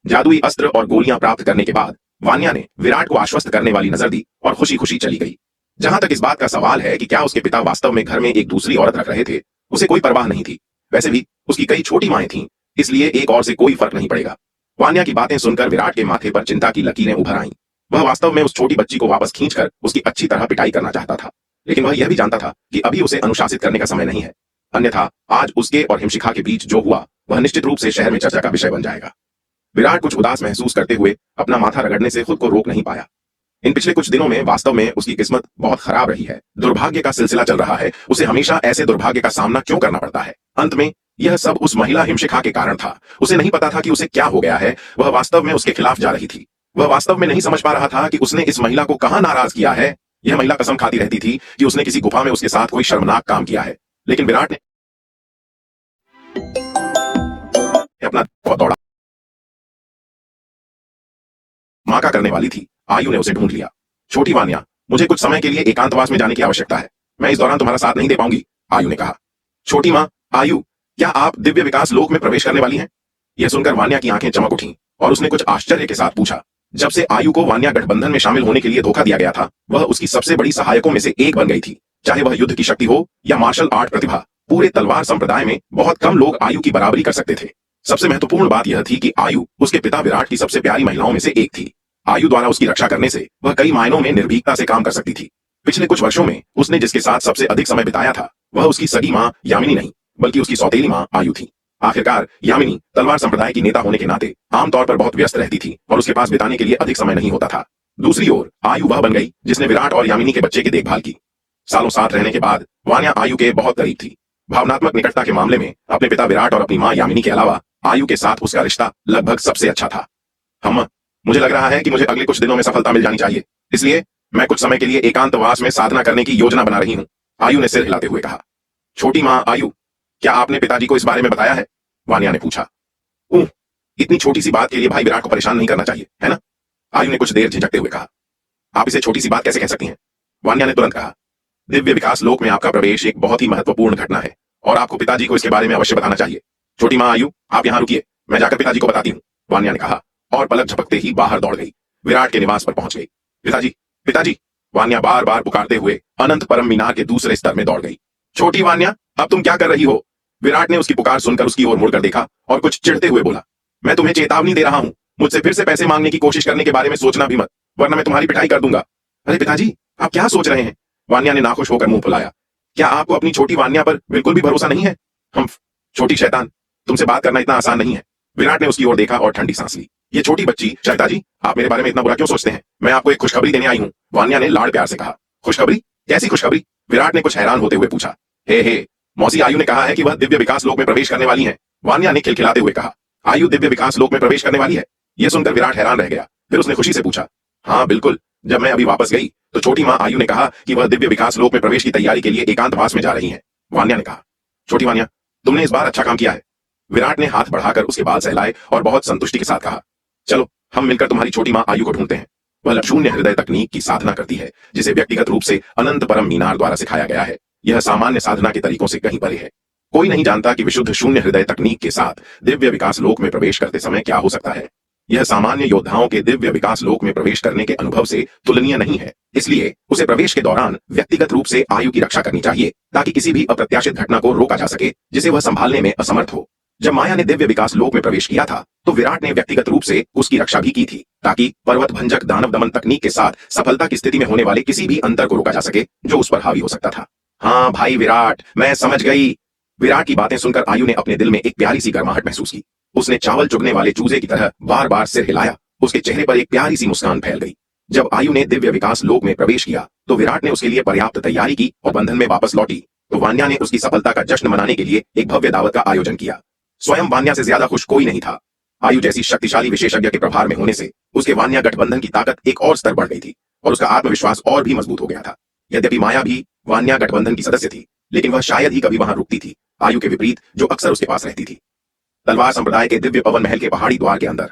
जादुई अस्त्र और गोलियां प्राप्त करने के बाद वान्या ने विराट को आश्वस्त करने वाली नजर दी और खुशी खुशी चली गई। जहां तक इस बात का सवाल है कि क्या उसके पिता वास्तव में घर में एक दूसरी औरत रख रहे थे, उसे कोई परवाह नहीं थी। वैसे भी उसकी कई छोटी माएं थीं, इसलिए एक और से कोई फर्क नहीं पड़ेगा। वान्या की बातें सुनकर विराट के माथे पर चिंता की लकीरें उभर आईं। वह वास्तव में उस छोटी बच्ची को वापस खींचकर उसकी अच्छी तरह पिटाई करना चाहता था, लेकिन वह यह भी जानता था कि अभी उसे अनुशासित करने का समय नहीं है। अन्यथा आज उसके और हिमशिखा के बीच जो हुआ वह निश्चित रूप से शहर में चर्चा का विषय बन जाएगा। विराट कुछ उदास महसूस करते हुए अपना माथा रगड़ने से खुद को रोक नहीं पाया। इन पिछले कुछ दिनों में वास्तव में उसकी किस्मत बहुत खराब रही है। दुर्भाग्य का सिलसिला चल रहा है। उसे हमेशा ऐसे दुर्भाग्य का सामना क्यों करना पड़ता है? अंत में यह सब उस महिला हिमशिखा के कारण था। उसे नहीं पता था कि उसे क्या हो गया है। वह वास्तव में उसके खिलाफ जा रही थी। वह वास्तव में नहीं समझ पा रहा था कि उसने इस महिला को कहां नाराज किया है। यह महिला कसम खाती रहती थी कि उसने किसी गुफा में उसके साथ कोई शर्मनाक काम किया है, लेकिन विराट ने अपना बहुत दौड़ा। मां का करने वाली थी। आयु ने उसे ढूंढ लिया। छोटी वान्या, मुझे कुछ समय के लिए एकांतवास में जाने की आवश्यकता है। मैं इस दौरान तुम्हारा साथ नहीं दे पाऊंगी, आयु ने कहा। छोटी मां, आयु, क्या आप दिव्य विकास लोक में प्रवेश करने वाली हैं? यह सुनकर वान्या की आंखें चमक उठीं और उसने कुछ आश्चर्य के साथ पूछा। जब से आयु को वान्या गठबंधन में शामिल होने के लिए धोखा दिया गया था, वह उसकी सबसे बड़ी सहायकों में से एक बन गई थी। चाहे वह युद्ध की शक्ति हो या मार्शल आर्ट प्रतिभा, पूरे तलवार संप्रदाय में बहुत कम लोग आयु की बराबरी कर सकते थे। सबसे महत्वपूर्ण बात यह थी कि आयु उसके पिता विराट की सबसे प्यारी महिलाओं में से एक थी। आयु द्वारा उसकी रक्षा करने से वह कई मायनों में निर्भीकता से काम कर सकती थी। पिछले कुछ वर्षों में उसने जिसके साथ सबसे अधिक समय बिताया था, वह उसकी सगी मां यामिनी नहीं, बल्कि उसकी सौतेली मां आयु थी। आखिरकार यामिनी तलवार संप्रदाय की नेता होने के नाते आमतौर पर बहुत व्यस्त रहती थी और उसके पास बिताने के लिए अधिक समय नहीं होता था। दूसरी ओर आयु वह बन गई जिसने विराट और यामिनी के बच्चे की देखभाल की। सालों साथ रहने के बाद वान्या आयु के बहुत करीब थी। भावनात्मक निकटता के मामले में अपने पिता विराट और अपनी मां यामिनी के अलावा आयु के साथ उसका रिश्ता लगभग सबसे अच्छा था। मुझे लग रहा है कि मुझे अगले कुछ दिनों में सफलता मिल जानी चाहिए, इसलिए मैं कुछ समय के लिए एकांतवास में साधना करने की योजना बना रही हूं, आयु ने सिर हिलाते हुए कहा। छोटी मां आयु, क्या आपने पिताजी को इस बारे में बताया है? वान्या ने पूछा। इतनी छोटी सी बात के लिए भाई विराट को परेशान नहीं करना चाहिए, है ना? आयु ने कुछ देर झिझकते हुए कहा। आप इसे छोटी सी बात कैसे कह सकती हैं? वान्या ने तुरंत कहा। दिव्य विकास लोक में आपका प्रवेश एक बहुत ही महत्वपूर्ण घटना है और आपको पिताजी को इसके बारे में अवश्य बताना चाहिए। छोटी मां आयु, आप यहां रुकिए, मैं जाकर पिताजी को बताती हूँ, वान्या ने कहा और पलक झपकते ही बाहर दौड़ गई। विराट के निवास पर पहुंच गई। पिताजी, पिताजी, वान्या बार बार पुकारते हुए अनंत परम मीनार के दूसरे स्तर में दौड़ गई। छोटी वान्या, अब तुम क्या कर रही हो? विराट ने उसकी पुकार सुनकर उसकी ओर मुड़कर देखा और कुछ चिढ़ते हुए बोला। मैं तुम्हें चेतावनी दे रहा हूं, मुझसे फिर से पैसे मांगने की कोशिश करने के बारे में सोचना भी मत, वरना मैं तुम्हारी पिटाई कर दूंगा। अरे पिताजी, आप क्या सोच रहे हैं? वान्या ने नाखुश होकर मुंह फुलाया। क्या आपको अपनी छोटी वान्या पर बिल्कुल भी भरोसा नहीं है? छोटी शैतान, तुमसे बात करना इतना आसान नहीं है। विराट ने उसकी ओर देखा और ठंडी सांस ली। ये छोटी बच्ची, पिताजी, आप मेरे बारे में इतना बुरा क्यों सोचते हैं? मैं आपको एक खुशखबरी देने आई हूं, वान्या ने लाड़ प्यार से कहा। खुशखबरी? कैसी खुशखबरी? विराट ने कुछ हैरान होते हुए पूछा। हे, मौसी आयु ने कहा है कि वह दिव्य विकास लोक में प्रवेश करने वाली है, वान्या ने खिलखिलाते हुए कहा। आयु दिव्य विकास लोक में प्रवेश करने वाली है? यह सुनकर विराट हैरान रह गया। फिर उसने खुशी से पूछा। हाँ बिल्कुल, जब मैं अभी वापस गई तो छोटी मां आयु ने कहा कि वह दिव्य विकास लोक में प्रवेश की तैयारी के लिए एकांतवास में जा रही है, वान्या ने कहा। छोटी वान्या, तुमने इस बार अच्छा काम किया है। विराट ने हाथ बढ़ाकर उसके बाल सहलाए और बहुत संतुष्टि के साथ कहा। चलो हम मिलकर तुम्हारी छोटी मां आयु को ढूंढते हैं। वह शून्य हृदय तकनीक की साधना करती है, जिसे व्यक्तिगत रूप से अनंत परम मीनार द्वारा सिखाया गया है। यह सामान्य साधना के तरीकों से कहीं परे है। कोई नहीं जानता कि विशुद्ध शून्य हृदय तकनीक के साथ दिव्य विकास लोक में प्रवेश करते समय क्या हो सकता है। यह सामान्य योद्धाओं के दिव्य विकास लोक में प्रवेश करने के अनुभव से तुलनीय नहीं है, इसलिए उसे प्रवेश के दौरान व्यक्तिगत रूप से आयु की रक्षा करनी चाहिए, ताकि किसी भी अप्रत्याशित घटना को रोका जा सके जिसे वह संभालने में असमर्थ हो। जब माया ने दिव्य विकास लोक में प्रवेश किया था, तो विराट ने व्यक्तिगत रूप से उसकी रक्षा भी की थी, ताकि पर्वत भंजक दानव दमन तकनीक के साथ सफलता की स्थिति में होने वाले किसी भी अंतर को रोका जा सके जो उस पर हावी हो सकता था। हाँ भाई विराट, मैं समझ गई। विराट की बातें सुनकर आयु ने अपने दिल में एक प्यारी सी गर्माहट महसूस की। उसने चावल चुगने वाले चूजे की तरह बार बार सिर हिलाया। उसके चेहरे पर एक प्यारी सी मुस्कान फैल गई। जब आयु ने दिव्य विकास लोक में प्रवेश किया, तो विराट ने उसके लिए पर्याप्त तैयारी की और बंधन में वापस लौटी, तो वान्या ने उसकी सफलता का जश्न मनाने के लिए एक भव्य दावत का आयोजन किया। स्वयं वान्या से ज्यादा खुश कोई नहीं था। आयु जैसी शक्तिशाली विशेषज्ञ के प्रभार में होने से उसके वान्या गठबंधन की ताकत एक और स्तर बढ़ गई थी और उसका आत्मविश्वास और भी मजबूत हो गया था। यद्यपि माया भी वान्या गठबंधन की सदस्य थी, लेकिन वह शायद ही कभी वहां रुकती थी, आयु के विपरीत जो अक्सर उसके पास रहती थी। तलवार संप्रदाय के दिव्य पवन महल के पहाड़ी द्वार के अंदर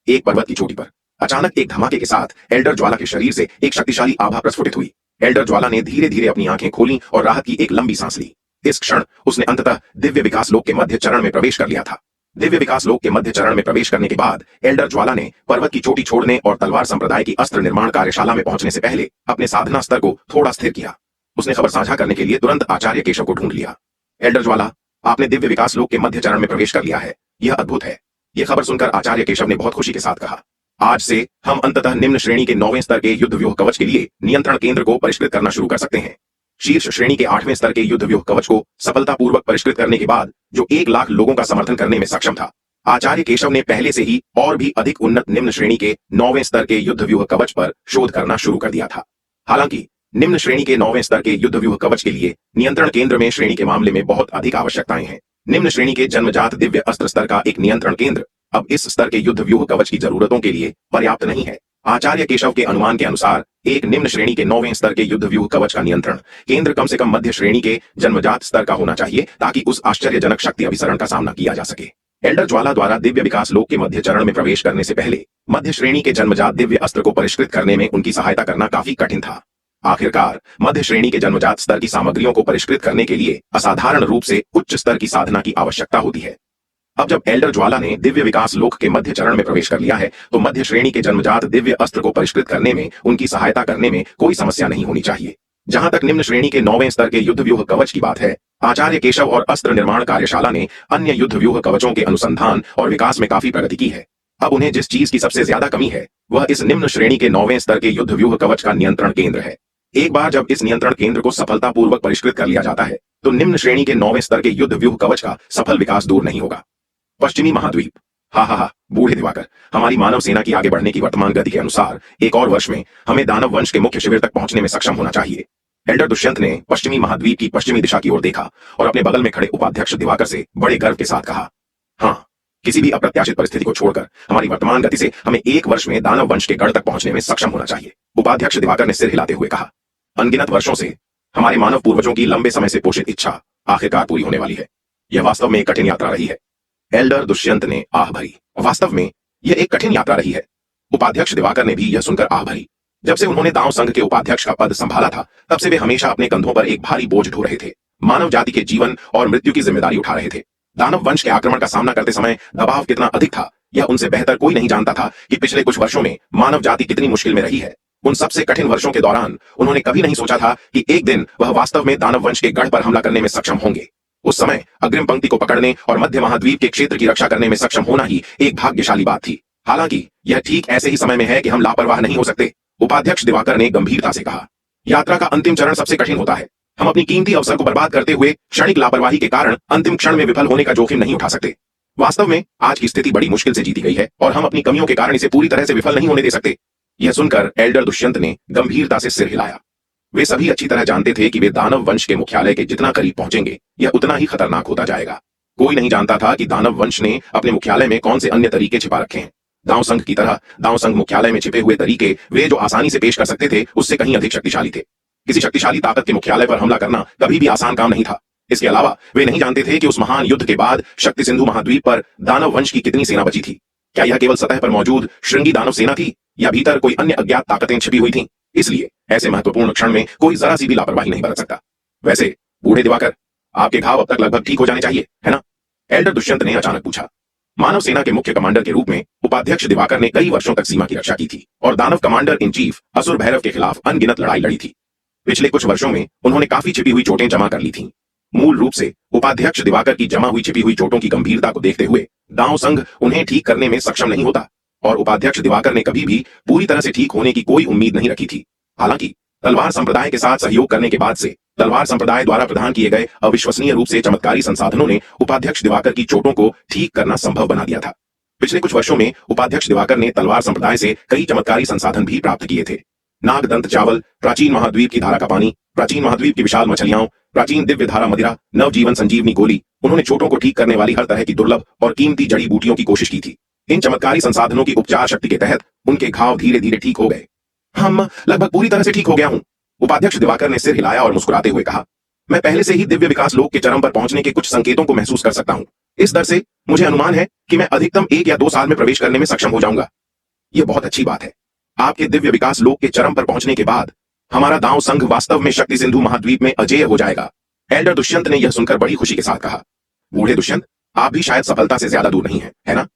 एक पर्वत की चोटी पर अचानक एक धमाके के साथ एल्डर ज्वाला के शरीर से एक शक्तिशाली आभा प्रस्फुटित हुई। एल्डर ज्वाला ने धीरे धीरे अपनी आंखें खोली और राहत की एक लंबी सांस ली। इस क्षण उसने अंततः दिव्य विकास लोक के मध्य चरण में प्रवेश कर लिया था। दिव्य विकास लोक के मध्य चरण में प्रवेश करने के बाद एल्डर ज्वाला ने पर्वत की चोटी छोड़ने और तलवार संप्रदाय की अस्त्र निर्माण कार्यशाला में पहुंचने से पहले अपने साधना स्तर को थोड़ा स्थिर किया। उसने खबर साझा करने के लिए तुरंत आचार्य केशव को ढूंढ लिया। एल्डर ज्वाला, आपने दिव्य विकास लोक के मध्य चरण में प्रवेश कर लिया है, यह अद्भुत है। यह खबर सुनकर आचार्य केशव ने बहुत खुशी के साथ कहा। आज से हम अंततः निम्न श्रेणी के 9वें स्तर के युद्ध व्यूह कवच के लिए नियंत्रण केंद्र को परिष्कृत करना शुरू कर सकते हैं। शीर्ष श्रेणी के 8वें स्तर के युद्ध व्यूह कवच को सफलतापूर्वक परिष्कृत करने के बाद, जो 1 लाख लोगों का समर्थन करने में सक्षम था, आचार्य केशव ने पहले से ही और भी अधिक उन्नत निम्न श्रेणी के 9वें स्तर के युद्ध व्यूह कवच पर शोध करना शुरू कर दिया था। हालांकि निम्न श्रेणी के 9वें स्तर के युद्ध व्यूह कवच के लिए नियंत्रण केंद्र में श्रेणी के मामले में बहुत अधिक आवश्यकताएं हैं। निम्न श्रेणी के जन्मजात दिव्य अस्त्र स्तर का एक नियंत्रण केंद्र अब इस स्तर के युद्ध व्यूह कवच की जरूरतों के लिए पर्याप्त नहीं है। आचार्य केशव के अनुमान के अनुसार एक निम्न श्रेणी के 9वें स्तर के युद्ध व्यूह कवच का नियंत्रण केंद्र कम से कम मध्य श्रेणी के जन्मजात स्तर का होना चाहिए, ताकि उस आश्चर्यजनक शक्ति अभिसरण का सामना किया जा सके। एल्डर ज्वाला द्वारा दिव्य विकास लोक के मध्य चरण में प्रवेश करने से पहले मध्य श्रेणी के जन्मजात दिव्य अस्त्र को परिष्कृत करने में उनकी सहायता करना काफी कठिन था। आखिरकार मध्य श्रेणी के जन्मजात स्तर की सामग्रियों को परिष्कृत करने के लिए असाधारण रूप से उच्च स्तर की साधना की आवश्यकता होती है। अब जब एल्डर ज्वाला ने दिव्य विकास लोक के मध्य चरण में प्रवेश कर लिया है, तो मध्य श्रेणी के जन्मजात दिव्य अस्त्र को परिष्कृत करने में उनकी सहायता करने में कोई समस्या नहीं होनी चाहिए। जहां तक निम्न श्रेणी के 9वें स्तर के युद्ध व्यूह कवच की बात है, आचार्य केशव और अस्त्र निर्माण कार्यशाला ने अन्य युद्ध व्यूह कवचों के अनुसंधान और विकास में काफी प्रगति की है। अब उन्हें जिस चीज की सबसे ज्यादा कमी है, वह इस निम्न श्रेणी के 9वें स्तर के युद्ध व्यूह कवच का नियंत्रण केंद्र है। एक बार जब इस नियंत्रण केंद्र को सफलतापूर्वक परिष्कृत कर लिया जाता है, तो निम्न श्रेणी के 9वें स्तर के युद्ध व्यूह कवच का सफल विकास दूर नहीं होगा। पश्चिमी महाद्वीप। हा, बूढ़े दिवाकर, हमारी मानव सेना की आगे बढ़ने की वर्तमान गति के अनुसार एक और वर्ष में हमें दानव वंश के मुख्य शिविर तक पहुंचने में सक्षम होना चाहिए। एल्डर दुष्यंत ने पश्चिमी महाद्वीप की पश्चिमी दिशा की ओर देखा और अपने बगल में खड़े उपाध्यक्ष दिवाकर से बड़े गर्व के साथ कहा, हाँ, किसी भी अप्रत्याशित परिस्थिति को छोड़कर हमारी वर्तमान गति से हमें एक वर्ष में दानव वंश के गढ़ तक पहुंचने में सक्षम होना चाहिए। उपाध्यक्ष दिवाकर ने सिर हिलाते हुए कहा, अनगिनत वर्षों से हमारे मानव पूर्वजों की लंबे समय से पोषित इच्छा आखिरकार पूरी होने वाली है। यह वास्तव में एक कठिन यात्रा रही है। एल्डर दुष्यंत ने आह भरी। वास्तव में यह एक कठिन यात्रा रही है। उपाध्यक्ष दिवाकर ने भी यह सुनकर आह भरी। जब से उन्होंने दांव संघ के उपाध्यक्ष का पद संभाला था, तब से वे हमेशा अपने कंधों पर एक भारी बोझ ढो रहे थे। मानव जाति के जीवन और मृत्यु की जिम्मेदारी उठा रहे थे। दानव वंश के आक्रमण का सामना करते समय दबाव कितना अधिक था, यह उनसे बेहतर कोई नहीं जानता था कि पिछले कुछ वर्षों में मानव जाति कितनी मुश्किल में रही है। उन सबसे कठिन वर्षों के दौरान उन्होंने कभी नहीं सोचा था कि एक दिन वह वास्तव में दानव वंश के गढ़ पर हमला करने में सक्षम होंगे। उस समय अग्रिम पंक्ति को पकड़ने और मध्य महाद्वीप के क्षेत्र की रक्षा करने में सक्षम होना ही एक भाग्यशाली बात थी। हालांकि यह ठीक ऐसे ही समय में है कि हम लापरवाह नहीं हो सकते। उपाध्यक्ष दिवाकर ने गंभीरता से कहा, यात्रा का अंतिम चरण सबसे कठिन होता है। हम अपनी कीमती अवसर को बर्बाद करते हुए क्षणिक लापरवाही के कारण अंतिम क्षण में विफल होने का जोखिम नहीं उठा सकते। वास्तव में आज की स्थिति बड़ी मुश्किल से जीती गई है और हम अपनी कमियों के कारण इसे पूरी तरह से विफल नहीं होने दे सकते। यह सुनकर एल्डर दुष्यंत ने गंभीरता से सिर हिलाया। वे सभी अच्छी तरह जानते थे कि वे दानव वंश के मुख्यालय के जितना करीब पहुंचेंगे, यह उतना ही खतरनाक होता जाएगा। कोई नहीं जानता था कि दानव वंश ने अपने मुख्यालय में कौन से अन्य तरीके छिपा रखे हैं। दांव संघ की तरह दांव संघ मुख्यालय में छिपे हुए तरीके वे जो आसानी से पेश कर सकते थे, उससे कहीं अधिक शक्तिशाली थे। किसी शक्तिशाली ताकत के मुख्यालय पर हमला करना कभी भी आसान काम नहीं था। इसके अलावा वे नहीं जानते थे कि उस महान युद्ध के बाद शक्ति सिंधु महाद्वीप पर दानव वंश की कितनी सेना बची थी। क्या यह केवल सतह पर मौजूद श्रृंगी दानव सेना थी या भीतर कोई अन्य अज्ञात ताकतें छिपी हुई थीं? इसलिए ऐसे महत्वपूर्ण क्षण में कोई जरा सी भी लापरवाही नहीं बरत सकता। वैसे बूढ़े दिवाकर, आपके घाव अब तक लगभग ठीक हो जाने चाहिए, है ना? एल्डर दुष्यंत ने अचानक पूछा। मानव सेना के मुख्य कमांडर के रूप में उपाध्यक्ष दिवाकर ने कई वर्षों तक सीमा की रक्षा की थी और दानव कमांडर इन चीफ असुर भैरव के खिलाफ अनगिनत लड़ाई लड़ी थी। पिछले कुछ वर्षों में उन्होंने काफी छिपी हुई चोटें जमा कर ली थीं। मूल रूप से उपाध्यक्ष दिवाकर की जमा हुई छिपी हुई चोटों की गंभीरता को देखते हुए दांव संघ उन्हें ठीक करने में सक्षम नहीं होता और उपाध्यक्ष दिवाकर ने कभी भी पूरी तरह से ठीक होने की कोई उम्मीद नहीं रखी थी। हालांकि तलवार संप्रदाय के साथ सहयोग करने के बाद से तलवार संप्रदाय द्वारा प्रदान किए गए अविश्वसनीय रूप से चमत्कारी संसाधनों ने उपाध्यक्ष दिवाकर की चोटों को ठीक करना संभव बना दिया था। पिछले कुछ वर्षों में उपाध्यक्ष दिवाकर ने तलवार संप्रदाय से कई चमत्कारी संसाधन भी प्राप्त किए थे। नाग दंत चावल, प्राचीन महाद्वीप की धारा का पानी, प्राचीन महाद्वीप की विशाल मछलियां, प्राचीन दिव्य धारा मदिरा, नवजीवन संजीवनी गोली। उन्होंने चोटों को ठीक करने वाली हर तरह की दुर्लभ और कीमती जड़ी बूटियों की कोशिश की थी। इन चमत्कारी संसाधनों की उपचार शक्ति के तहत उनके घाव धीरे धीरे ठीक हो गए। हम लगभग पूरी तरह से ठीक हो गया हूं। उपाध्यक्ष दिवाकर ने सिर हिलाया और मुस्कुराते हुए कहा, मैं पहले से ही दिव्य विकास लोक के चरम पर पहुंचने के कुछ संकेतों को महसूस कर सकता हूं। इस दर से मुझे अनुमान है कि मैं अधिकतम 1 या 2 साल में प्रवेश करने में सक्षम हो जाऊंगा। यह बहुत अच्छी बात है। आपके दिव्य विकास लोक के चरम पर पहुंचने के बाद हमारा दांव संघ वास्तव में शक्ति सिंधु महाद्वीप में अजेय हो जाएगा। एल्डर दुष्यंत ने यह सुनकर बड़ी खुशी के साथ कहा। बूढ़े दुष्यंत, आप भी शायद सफलता से ज्यादा दूर नहीं है ना?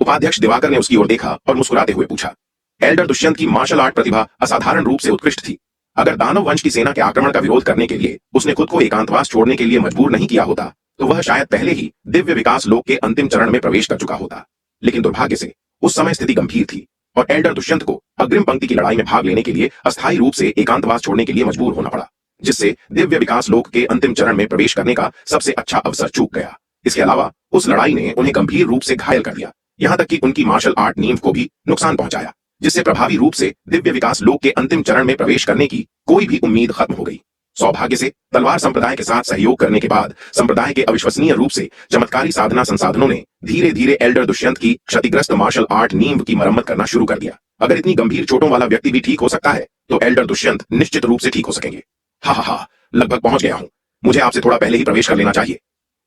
उपाध्यक्ष दिवाकर ने उसकी ओर देखा और मुस्कुराते हुए पूछा। एल्डर दुष्यंत की मार्शल आर्ट प्रतिभा असाधारण रूप से उत्कृष्ट थी। अगर दानव वंश की सेना के आक्रमण का विरोध करने के लिए उसने खुद को एकांतवास छोड़ने के लिए मजबूर नहीं किया होता, तो वह शायद पहले ही दिव्य विकास लोक के अंतिम चरण में प्रवेश कर चुका होता। लेकिन दुर्भाग्य से उस समय स्थिति गंभीर थी और एल्डर दुष्यंत को अग्रिम पंक्ति की लड़ाई में भाग लेने के लिए अस्थायी रूप से एकांतवास छोड़ने के लिए मजबूर होना पड़ा, जिससे दिव्य विकास लोक के अंतिम चरण में प्रवेश करने का सबसे अच्छा अवसर चूक गया। इसके अलावा उस लड़ाई ने उन्हें गंभीर रूप से घायल कर दिया, यहां तक कि उनकी मार्शल आर्ट नींव को भी नुकसान पहुंचाया, जिससे प्रभावी रूप से दिव्य विकास लोक के अंतिम चरण में प्रवेश करने की कोई भी उम्मीद खत्म हो गई। सौभाग्य से तलवार संप्रदाय के साथ सहयोग करने के बाद संप्रदाय के अविश्वसनीय रूप से चमत्कारी साधना संसाधनों ने धीरे धीरे एल्डर दुष्यंत की क्षतिग्रस्त मार्शल आर्ट नींव की मरम्मत करना शुरू कर दिया। अगर इतनी गंभीर चोटों वाला व्यक्ति भी ठीक हो सकता है तो एल्डर दुष्यंत निश्चित रूप से ठीक हो सकेंगे। हा, लगभग पहुंच गया हूं, मुझे आपसे थोड़ा पहले ही प्रवेश कर लेना चाहिए।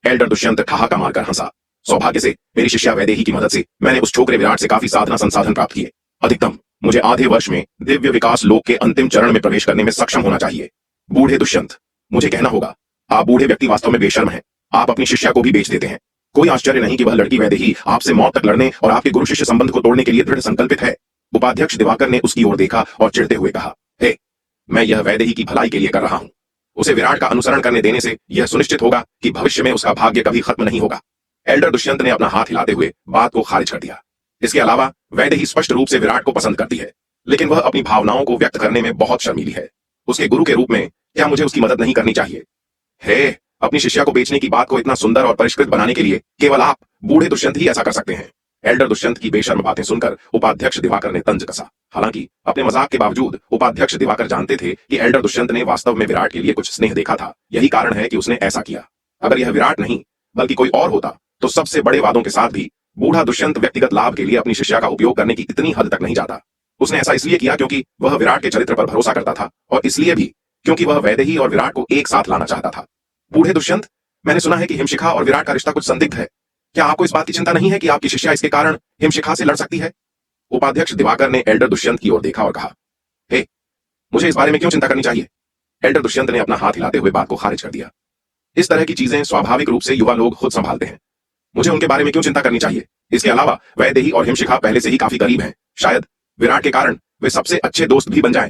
एल्डर दुष्यंत ठहाका मारकर हंसा। सौभाग्य से मेरी शिष्या वैदेही की मदद से मैंने उस छोकरे विराट से काफी साधना संसाधन प्राप्त किए। अधिकतम मुझे आधे वर्ष में दिव्य विकास लोक के अंतिम चरण में प्रवेश करने में सक्षम होना चाहिए। बूढ़े दुष्यंत, मुझे कहना होगा, आप बूढ़े व्यक्ति वास्तव में बेशर्म हैं। आप अपनी शिष्या को भी बेच देते हैं। कोई आश्चर्य नहीं कि वह लड़की वैदेही आपसे मौत तक लड़ने और आपके गुरु शिष्य संबंध को तोड़ने के लिए दृढ़ संकल्पित है। उपाध्यक्ष दिवाकर ने उसकी ओर देखा और चिढ़ते हुए कहा, हे, मैं यह वैदेही की भलाई के लिए कर रहा हूं। उसे विराट का अनुसरण करने देने से यह सुनिश्चित होगा कि भविष्य में उसका भाग्य कभी खत्म नहीं होगा। एल्डर दुष्यंत ने अपना हाथ हिलाते हुए बात को खारिज कर दिया। इसके अलावा वैदेही स्पष्ट रूप से विराट को पसंद करती है, लेकिन वह अपनी भावनाओं को व्यक्त करने में बहुत शर्मीली है। उसके गुरु के रूप में क्या मुझे उसकी मदद नहीं करनी चाहिए? हे, अपनी शिष्या को बेचने की बात को इतना सुंदर और परिष्कृत बनाने के लिए केवल आप बूढ़े दुष्यंत ही ऐसा कर सकते हैं। एल्डर दुष्यंत की बेशर्म बातें सुनकर उपाध्यक्ष दिवाकर ने तंज कसा। हालांकि अपने मजाक के बावजूद उपाध्यक्ष दिवाकर जानते थे कि एल्डर दुष्यंत ने वास्तव में विराट के लिए कुछ स्नेह देखा था। यही कारण है कि उसने ऐसा किया। अगर यह विराट नहीं बल्कि कोई और होता तो सबसे बड़े वादों के साथ भी बूढ़ा दुष्यंत व्यक्तिगत लाभ के लिए अपनी शिष्या का उपयोग करने की इतनी हद तक नहीं जाता। उसने ऐसा इसलिए किया क्योंकि वह विराट के चरित्र पर भरोसा करता था, और इसलिए भी क्योंकि वह वैदेही और विराट को एक साथ लाना चाहता था। बूढ़े दुष्यंत, मैंने सुना है कि हिमशिखा और विराट का रिश्ता कुछ संदिग्ध है। क्या आपको इस बात की चिंता नहीं है कि आपकी शिष्या इसके कारण हिमशिखा से लड़ सकती है? उपाध्यक्ष दिवाकर ने एल्डर दुष्यंत की ओर देखा और कहा, हे, मुझे इस बारे में क्यों चिंता करनी चाहिए? एल्डर दुष्यंत ने अपना हाथ हिलाते हुए बात को खारिज कर दिया। इस तरह की चीजें स्वाभाविक रूप से युवा लोग खुद संभालते हैं। मुझे उनके बारे में क्यों चिंता करनी चाहिए? इसके अलावा वैदेही और हिमशिखा पहले से ही काफी करीब हैं। शायद विराट के कारण वे सबसे अच्छे दोस्त भी बन जाएं।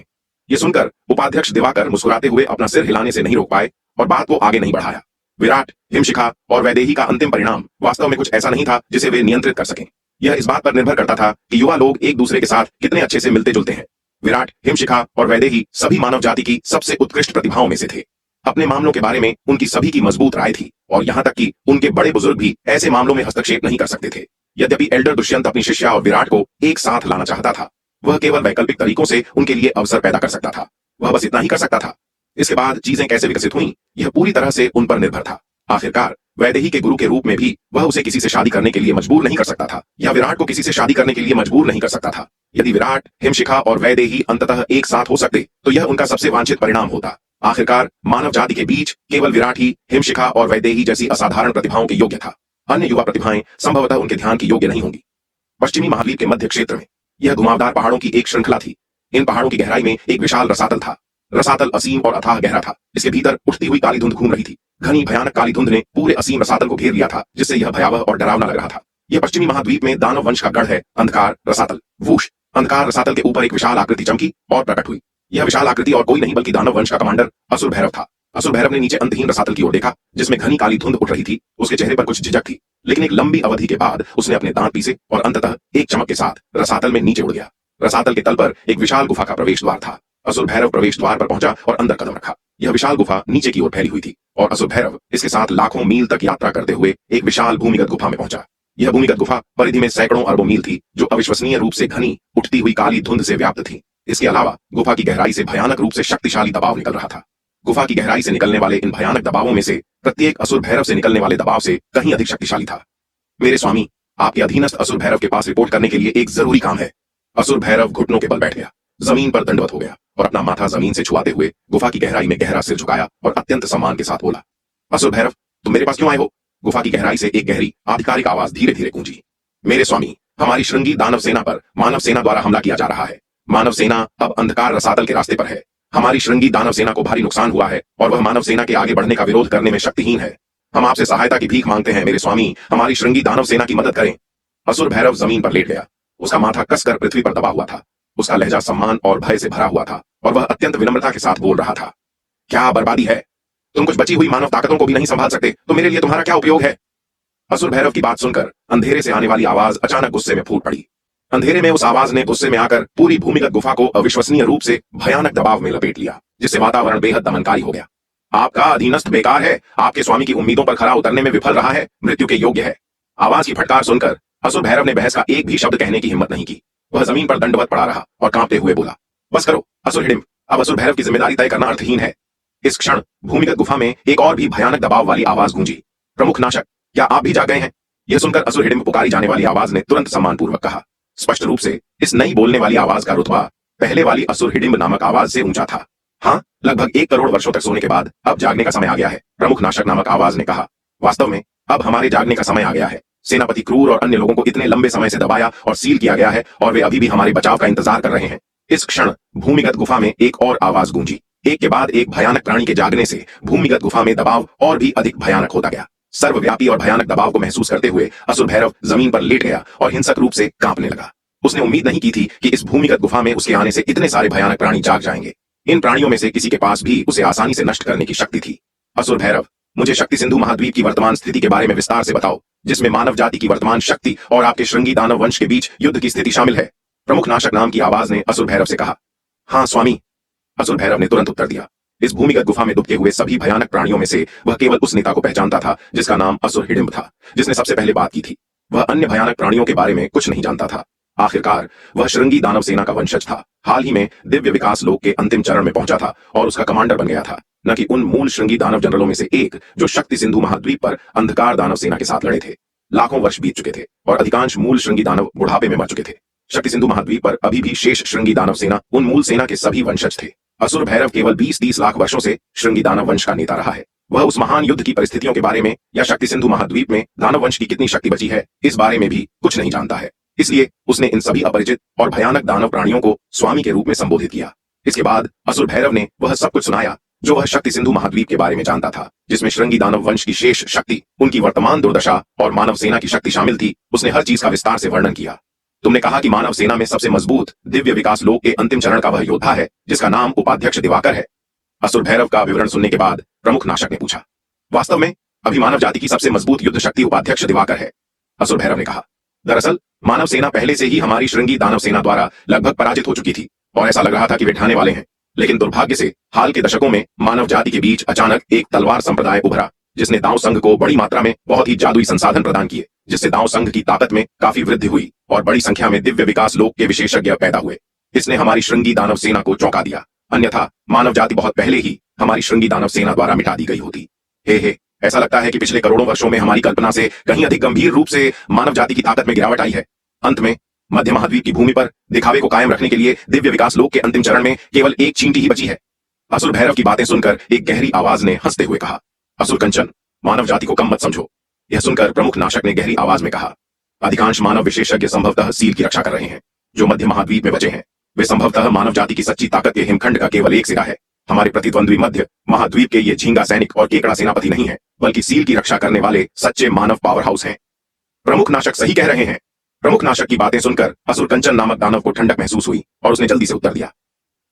ये सुनकर उपाध्यक्ष दिवाकर मुस्कुराते हुए अपना सिर हिलाने से नहीं रोक पाए और बात को आगे नहीं बढ़ाया। विराट, हिमशिखा और वैदेही का अंतिम परिणाम वास्तव में कुछ ऐसा नहीं था जिसे वे नियंत्रित कर सकें। यह इस बात पर निर्भर करता था कि युवा लोग एक दूसरे के साथ कितने अच्छे से मिलते जुलते हैं। विराट, हिमशिखा और वैदेही सभी मानव जाति की सबसे उत्कृष्ट प्रतिभाओं में से थे। अपने मामलों के बारे में उनकी सभी की मजबूत राय थी, और यहां तक कि उनके बड़े बुजुर्ग भी ऐसे मामलों में हस्तक्षेप नहीं कर सकते थे। यद्यपि एल्डर दुष्यंत अपनी शिष्या और विराट को एक साथ लाना चाहता था, वह केवल वैकल्पिक तरीकों से उनके लिए अवसर पैदा कर सकता था। वह बस इतना ही कर सकता था। इसके बाद चीजें कैसे विकसित हुई, यह पूरी तरह से उन पर निर्भर था। आखिरकार वैदेही के गुरु के रूप में भी वह उसे किसी से शादी करने के लिए मजबूर नहीं कर सकता था, या विराट को किसी से शादी करने के लिए मजबूर नहीं कर सकता था। यदि विराट, हिमशिखा और वैदेही अंततः एक साथ हो सकते तो यह उनका सबसे वांछित परिणाम होता। आखिरकार मानव जाति के बीच केवल विराट ही हिमशिखा और वैदेही जैसी असाधारण प्रतिभाओं के योग्य था। अन्य युवा प्रतिभाएं संभवतः उनके ध्यान की योग्य नहीं होंगी। पश्चिमी महाद्वीप के मध्य क्षेत्र में यह घुमावदार पहाड़ों की एक श्रृंखला थी। इन पहाड़ों की गहराई में एक विशाल रसातल था। रसातल असीम और अथाह गहरा था। इसके भीतर उठती हुई काली धुंध घूम रही थी। घनी भयानक काली धुंध ने पूरे असीम रसातल को घेर लिया था, जिससे यह भयावह और डरावना लग रहा था। यह पश्चिमी महाद्वीप में दानव वंश का गढ़ है, अंधकार रसातल। वूश, अंधकार रसातल के ऊपर एक विशाल आकृति चमकी और प्रकट हुई। यह विशाल आकृति और कोई नहीं बल्कि दानव वंश का कमांडर असुर भैरव था। असुर भैरव ने नीचे अंतहीन रसातल की ओर देखा, जिसमें घनी काली धुंध उठ रही थी। उसके चेहरे पर कुछ झिझक थी, लेकिन एक लंबी अवधि के बाद उसने अपने दांत पीसे और अंततः एक चमक के साथ रसातल में नीचे उड़ गया। रसातल के तल पर एक विशाल गुफा का प्रवेश द्वार था। असुर भैरव प्रवेश द्वार पर पहुंचा और अंदर कदम रखा। यह विशाल गुफा नीचे की ओर फैली हुई थी, और असुर भैरव इसके साथ लाखों मील तक यात्रा करते हुए एक विशाल भूमिगत गुफा में पहुंचा। यह भूमिगत गुफा परिधि में सैकड़ों अरबों मील थी, जो अविश्वसनीय रूप से घनी उठती हुई काली धुंध से व्याप्त थी। इसके अलावा गुफा की गहराई से भयानक रूप से शक्तिशाली दबाव निकल रहा था। गुफा की गहराई से निकलने वाले इन भयानक दबावों में से प्रत्येक असुर भैरव से निकलने वाले दबाव से कहीं अधिक शक्तिशाली था। मेरे स्वामी, आपके अधीनस्थ असुर भैरव के पास रिपोर्ट करने के लिए एक जरूरी काम है। असुर भैरव घुटनों के बल बैठ गया, जमीन पर दंडवत हो गया और अपना माथा जमीन से छुआते हुए गुफा की गहराई में गहरा सिर झुकाया और अत्यंत सम्मान के साथ बोला, असुर भैरव, तुम मेरे पास क्यों आए हो? गुफा की गहराई से एक गहरी आधिकारिक आवाज धीरे धीरे गूंजी। मेरे स्वामी, हमारी श्रृंगी दानव सेना पर मानव सेना द्वारा हमला किया जा रहा है। मानव सेना अब अंधकार रसातल के रास्ते पर है। हमारी श्रृंगी दानव सेना को भारी नुकसान हुआ है और वह मानव सेना के आगे बढ़ने का विरोध करने में शक्तिहीन है। हम आपसे सहायता की भीख मांगते हैं मेरे स्वामी, हमारी श्रृंगी दानव सेना की मदद करें। असुर भैरव जमीन पर लेट गया। उसका माथा कसकर पृथ्वी पर दबा हुआ था। उसका लहजा सम्मान और भय से भरा हुआ था, और वह अत्यंत विनम्रता के साथ बोल रहा था, क्या बर्बादी है? तुम कुछ बची हुई मानव ताकतों को भी नहीं संभाल सकते, तो मेरे लिए तुम्हारा क्या उपयोग है? असुर भैरव की बात सुनकर अंधेरे से आने वाली आवाज अचानक गुस्से में फूट पड़ी। अंधेरे में उस आवाज ने गुस्से में आकर पूरी भूमिगत गुफा को अविश्वसनीय रूप से भयानक दबाव में लपेट लिया, जिससे वातावरण बेहद दमनकारी हो गया। आपका अधीनस्थ बेकार है, आपके स्वामी की उम्मीदों पर खरा उतरने में विफल रहा है, मृत्यु के योग्य है। आवाज की फटकार सुनकर असुर भैरव ने बहस का एक भी शब्द कहने की हिम्मत नहीं की। वह जमीन पर दंडवत पड़ा रहा और कांपते हुए बोला, बस करो असुर हिडिंब, अब असुर भैरव की जिम्मेदारी तय करना अर्थहीन है। इस क्षण भूमिगत गुफा में एक और भी भयानक दबाव वाली आवाज गूंजी। प्रमुख नाशक, क्या आप भी जाग गए हैं? यह सुनकर असुर हिडिंब पुकारी जाने वाली आवाज ने तुरंत सम्मानपूर्वक कहा। स्पष्ट रूप से इस नई बोलने वाली आवाज का रुतबा पहले वाली असुर हिडिंब नामक आवाज से ऊंचा था। हाँ, लगभग 1 करोड़ वर्षों तक सोने के बाद अब जागने का समय आ गया है, प्रमुख नाशक नामक आवाज ने कहा। वास्तव में अब हमारे जागने का समय आ गया है। सेनापति क्रूर और अन्य लोगों को इतने लंबे समय से दबाया और सील किया गया है और वे अभी भी हमारे बचाव का इंतजार कर रहे हैं। इस क्षण भूमिगत गुफा में एक और आवाज गूंजी। एक के बाद एक भयानक प्राणी के जागने से भूमिगत गुफा में दबाव और भी अधिक भयानक होता गया। सर्वव्यापी और भयानक दबाव को महसूस करते हुए असुर भैरव जमीन पर लेट गया और हिंसक रूप से कांपने लगा। उसने उम्मीद नहीं की थी कि इस भूमिगत गुफा में उसके आने से इतने सारे भयानक प्राणी जाग जाएंगे। इन प्राणियों में से किसी के पास भी उसे आसानी से नष्ट करने की शक्ति थी। असुर भैरव, मुझे शक्ति सिंधु महाद्वीप की वर्तमान स्थिति के बारे में विस्तार से बताओ, जिसमें मानव जाति की वर्तमान शक्ति और आपके श्रृंगी दानव वंश के बीच युद्ध की स्थिति शामिल है। प्रमुख नाशक नाम की आवाज ने असुर भैरव से कहा। हाँ स्वामी, असुर भैरव ने तुरंत उत्तर दिया। इस भूमिगत गुफा में दुबके हुए सभी भयानक प्राणियों में से वह केवल उस नेता को पहचानता था जिसका नाम असुर हिडिंब था, जिसने सबसे पहले बात की थी। वह अन्य भयानक प्राणियों के बारे में कुछ नहीं जानता था। आखिरकार वह श्रृंगी दानव सेना का वंशज था। हाल ही में दिव्य विकास लोक के अंतिम चरण में पहुंचा था और उसका कमांडर बन गया था, न कि उन मूल श्रृंगी दानव जनरलों में से एक जो शक्ति सिंधु महाद्वीप पर अंधकार दानव सेना के साथ लड़े थे। लाखों वर्ष बीत चुके थे और अधिकांश मूल श्रृंगी दानव बुढ़ापे में मर चुके थे। शक्ति सिंधु महाद्वीप पर अभी भी शेष श्रृंगी दानव सेना उन मूल सेना के सभी वंशज थे। असुर भैरव केवल 20-30 लाख वर्षों से श्रृंगी दानव वंश का नेता रहा है। वह उस महान युद्ध की परिस्थितियों के बारे में या शक्ति सिंधु महाद्वीप में दानव वंश की कितनी शक्ति बची है, इस बारे में भी कुछ नहीं जानता है। इसलिए उसने इन सभी अपरिचित और भयानक दानव प्राणियों को स्वामी के रूप में संबोधित किया। इसके बाद असुर भैरव ने वह सब कुछ सुनाया जो वह शक्ति सिंधु महाद्वीप के बारे में जानता था, जिसमें श्रृंगी दानव वंश की शेष शक्ति, उनकी वर्तमान दुर्दशा और मानव सेना की शक्ति शामिल थी। उसने हर चीज का विस्तार से वर्णन किया। तुमने कहा कि मानव सेना में सबसे मजबूत दिव्य विकास लोक के अंतिम चरण का वह योद्धा है जिसका नाम उपाध्यक्ष दिवाकर है। असुर भैरव का विवरण सुनने के बाद प्रमुख नाशक ने पूछा, वास्तव में अभी मानव जाति की सबसे मजबूत युद्ध शक्ति उपाध्यक्ष दिवाकर है? असुर भैरव ने कहा, दरअसल मानव सेना पहले से ही हमारी श्रृंगी दानव सेना द्वारा लगभग पराजित हो चुकी थी और ऐसा लग रहा था कि वे ढाने वाले हैं। लेकिन दुर्भाग्य से हाल के दशकों में मानव जाति के बीच अचानक एक तलवार संप्रदाय उभरा, जिसने दांव संघ को बड़ी मात्रा में बहुत ही जादुई संसाधन प्रदान किए, जिससे दांव संघ की ताकत में काफी वृद्धि हुई और बड़ी संख्या में दिव्य विकास लोक के विशेषज्ञ पैदा हुए। इसने हमारी श्रृंगी दानव सेना को चौंका दिया, अन्यथा मानव जाति बहुत पहले ही हमारी श्रृंगी दानव सेना द्वारा मिटा दी गई होती। हे, ऐसा लगता है कि पिछले करोड़ों वर्षों में हमारी कल्पना से कहीं अधिक गंभीर रूप से मानव जाति की ताकत में गिरावट आई है। अंत में मध्य महाद्वीप की भूमि पर दिखावे को कायम रखने के लिए दिव्य विकास लोक के अंतिम चरण में केवल एक चींटी ही बची है। असुर भैरव की बातें सुनकर एक गहरी आवाज ने हंसते हुए कहा, असुर कंचन, मानव जाति को कम मत समझो। यह सुनकर प्रमुख नाशक ने गहरी आवाज में कहा, अधिकांश मानव विशेषज्ञ संभवतः सील की रक्षा कर रहे हैं। जो मध्य महाद्वीप में बचे हैं वे संभवतः मानव जाति की सच्ची ताकत के हिमखंड का केवल एक सिरा है। हमारे प्रतिद्वंद्वी मध्य महाद्वीप के ये झींगा सैनिक और केकड़ा सेनापति नहीं है, बल्कि सील की रक्षा करने वाले सच्चे मानव पावर हाउस हैं। प्रमुख नाशक सही कह रहे हैं। प्रमुख नाशक की बातें सुनकर असुर कंचन नामक दानव को ठंडक महसूस हुई और उसने जल्दी से उत्तर दिया,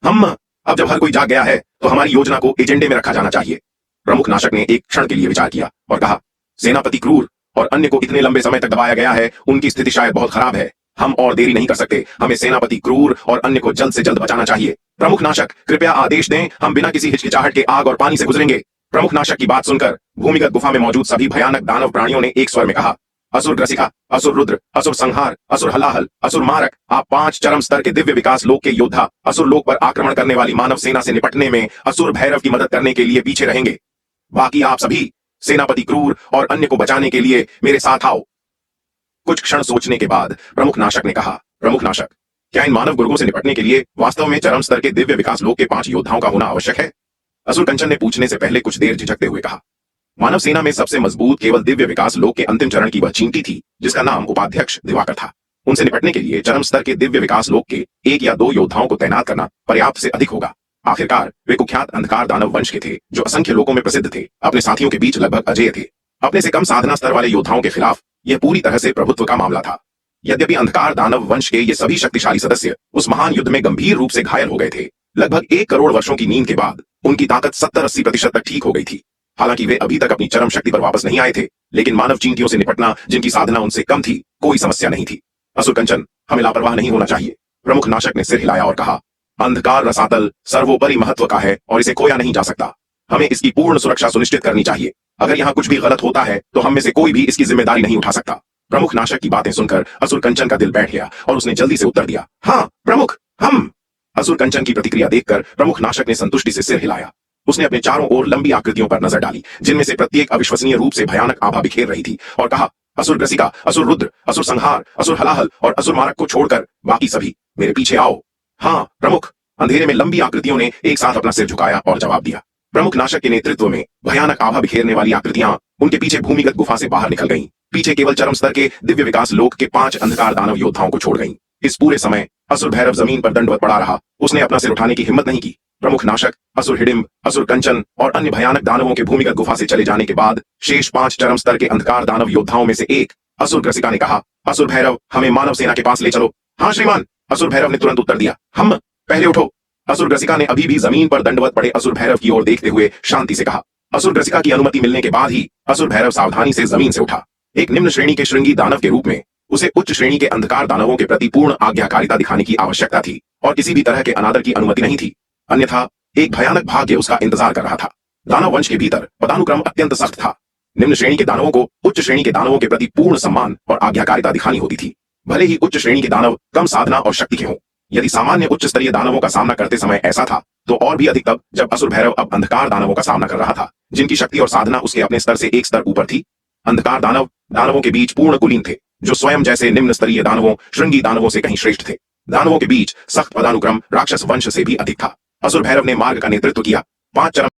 अब जब हर कोई जाग गया है तो हमारी योजना को एजेंडे में रखा जाना चाहिए। प्रमुख नाशक ने एक क्षण के लिए विचार किया और कहा, सेनापति क्रूर और अन्य को इतने लंबे समय तक दबाया गया है, उनकी स्थिति शायद बहुत खराब है। हम और देरी नहीं कर सकते। हमें सेनापति क्रूर और अन्य को जल्द से जल्द बचाना चाहिए। प्रमुख नाशक, कृपया आदेश दें, हम बिना किसी हिचकिचाहट के आग और पानी से गुजरेंगे। प्रमुख नाशक की बात सुनकर भूमिगत गुफा में मौजूद सभी भयानक दानव प्राणियों ने एक स्वर में कहा, असुर ग्रसिका, असुर रुद्र, असुर संहार, असुर हलाहल, असुर मारक, आप 5 चरम स्तर के दिव्य विकास लोक के योद्धा असुर लोक पर आक्रमण करने वाली मानव सेना से निपटने में असुर भैरव की मदद करने के लिए पीछे रहेंगे। बाकी आप सभी सेनापति क्रूर और अन्य को बचाने के लिए मेरे साथ आओ। कुछ क्षण सोचने के बाद प्रमुख नाशक ने कहा, प्रमुख नाशक, क्या इन मानव गुर्गों से निपटने के लिए वास्तव में चरम स्तर के दिव्य विकास लोक के 5 योद्धाओं का होना आवश्यक है? असुर कंचन ने पूछने से पहले कुछ देर झिझकते हुए कहा, मानव सेना में सबसे मजबूत केवल दिव्य विकास लोक के अंतिम चरण की वह चींटी थी जिसका नाम उपाध्यक्ष दिवाकर था। उनसे निपटने के लिए चरम स्तर के दिव्य विकास लोक के 1 या 2 योद्धाओं को तैनात करना पर्याप्त से अधिक होगा। आखिरकार वे कुख्यात अंधकार दानव वंश के थे जो असंख्य लोगों में प्रसिद्ध थे, अपने साथियों के बीच लगभग अजेय थे। अपने से कम साधना स्तर वाले योद्धाओं के खिलाफ यह पूरी तरह से प्रभुत्व का मामला था। यद्यपि अंधकार दानव वंश के ये सभी शक्तिशाली सदस्य उस महान युद्ध में गंभीर रूप से घायल हो गए थे। लगभग 1 करोड़ वर्षों की नींद के बाद उनकी ताकत 70-80% तक ठीक हो गई थी। हालांकि वे अभी तक अपनी चरम शक्ति पर वापस नहीं आए थे, लेकिन मानव चींटियों से निपटना जिनकी साधना उनसे कम थी, कोई समस्या नहीं थी। असुर कंचन, हमें लापरवाह नहीं होना चाहिए। प्रमुख नाशक ने सिर हिलाया और कहा, अंधकार रसातल सर्वोपरि महत्व का है और इसे खोया नहीं जा सकता। हमें इसकी पूर्ण सुरक्षा सुनिश्चित करनी चाहिए। अगर यहाँ कुछ भी गलत होता है तो हम में से कोई भी इसकी जिम्मेदारी नहीं उठा सकता। प्रमुख नाशक की बातें सुनकर असुर कंचन का दिल बैठ गया और उसने जल्दी से उत्तर दिया, हाँ प्रमुख, हम। असुर कंचन की प्रतिक्रिया देखकर प्रमुख नाशक ने संतुष्टि से सिर हिलाया। उसने अपने चारों ओर लंबी आकृतियों पर नजर डाली, जिनमें से प्रत्येक अविश्वसनीय रूप से भयानक आभा बिखेर रही थी, और कहा, असुर ग्रसिका, असुर रुद्र, असुर संहार, असुर हलाहल और असुर मारक को छोड़कर बाकी सभी मेरे पीछे आओ। हाँ प्रमुख। अंधेरे में लंबी आकृतियों ने एक साथ अपना सिर झुकाया और जवाब दिया। प्रमुख नाशक के नेतृत्व में भयानक आभा बिखेरने वाली आकृतियां उनके पीछे भूमिगत गुफा से बाहर निकल गईं। पीछे केवल चरम स्तर के दिव्य विकास लोक के 5 अंधकार दानव योद्धाओं को छोड़ गईं। इस पूरे समय असुर भैरव जमीन पर दंडवत पड़ा रहा। उसने अपना सिर उठाने की हिम्मत नहीं की। प्रमुख नाशक, असुर हिडिंब, असुर कंचन और अन्य भयानक दानवों के भूमिगत गुफा से चले जाने के बाद शेष 5 चरम स्तर के अंधकार दानव योद्धाओं में से एक असुर ग्रसिका ने कहा, असुर भैरव, हमें मानव सेना के पास ले चलो। हाँ श्रीमान, असुर भैरव ने तुरंत उत्तर दिया। हम पहले उठो। असुर ग्रसिका ने अभी भी जमीन पर दंडवत पड़े असुर भैरव की ओर देखते हुए शांति से कहा। असुर ग्रसिका की अनुमति मिलने के बाद ही असुर भैरव सावधानी से जमीन से उठा। एक निम्न श्रेणी के श्रृंगी दानव के रूप में उसे उच्च श्रेणी के अंधकार दानवों के प्रति पूर्ण आज्ञाकारिता दिखाने की आवश्यकता थी और किसी भी तरह के अनादर की अनुमति नहीं थी, अन्यथा एक भयानक भाग्य उसका इंतजार कर रहा था। दानव वंश के भीतर पदानुक्रम अत्यंत सख्त था। निम्न श्रेणी के दानवों को उच्च श्रेणी के दानवों के प्रति पूर्ण सम्मान और आज्ञाकारिता दिखानी होती थी, भले ही उच्च श्रेणी के दानव कम साधना और शक्ति के हों। यदि सामान्य उच्च स्तरीय दानवों का सामना करते समय ऐसा था, तो और भी अधिक तब जब असुर भैरव अब अंधकार दानवों का सामना कर रहा था, जिनकी शक्ति और साधना उसके अपने स्तर से एक स्तर ऊपर थी। अंधकार दानव दानवों के बीच पूर्ण कुलीन थे, जो स्वयं जैसे निम्न स्तरीय दानवों, श्रृंगी दानवों से कहीं श्रेष्ठ थे। दानवों के बीच सख्त पदानुक्रम राक्षस वंश से भी अधिक था। असुर भैरव ने मार्ग का नेतृत्व किया। 5 चरम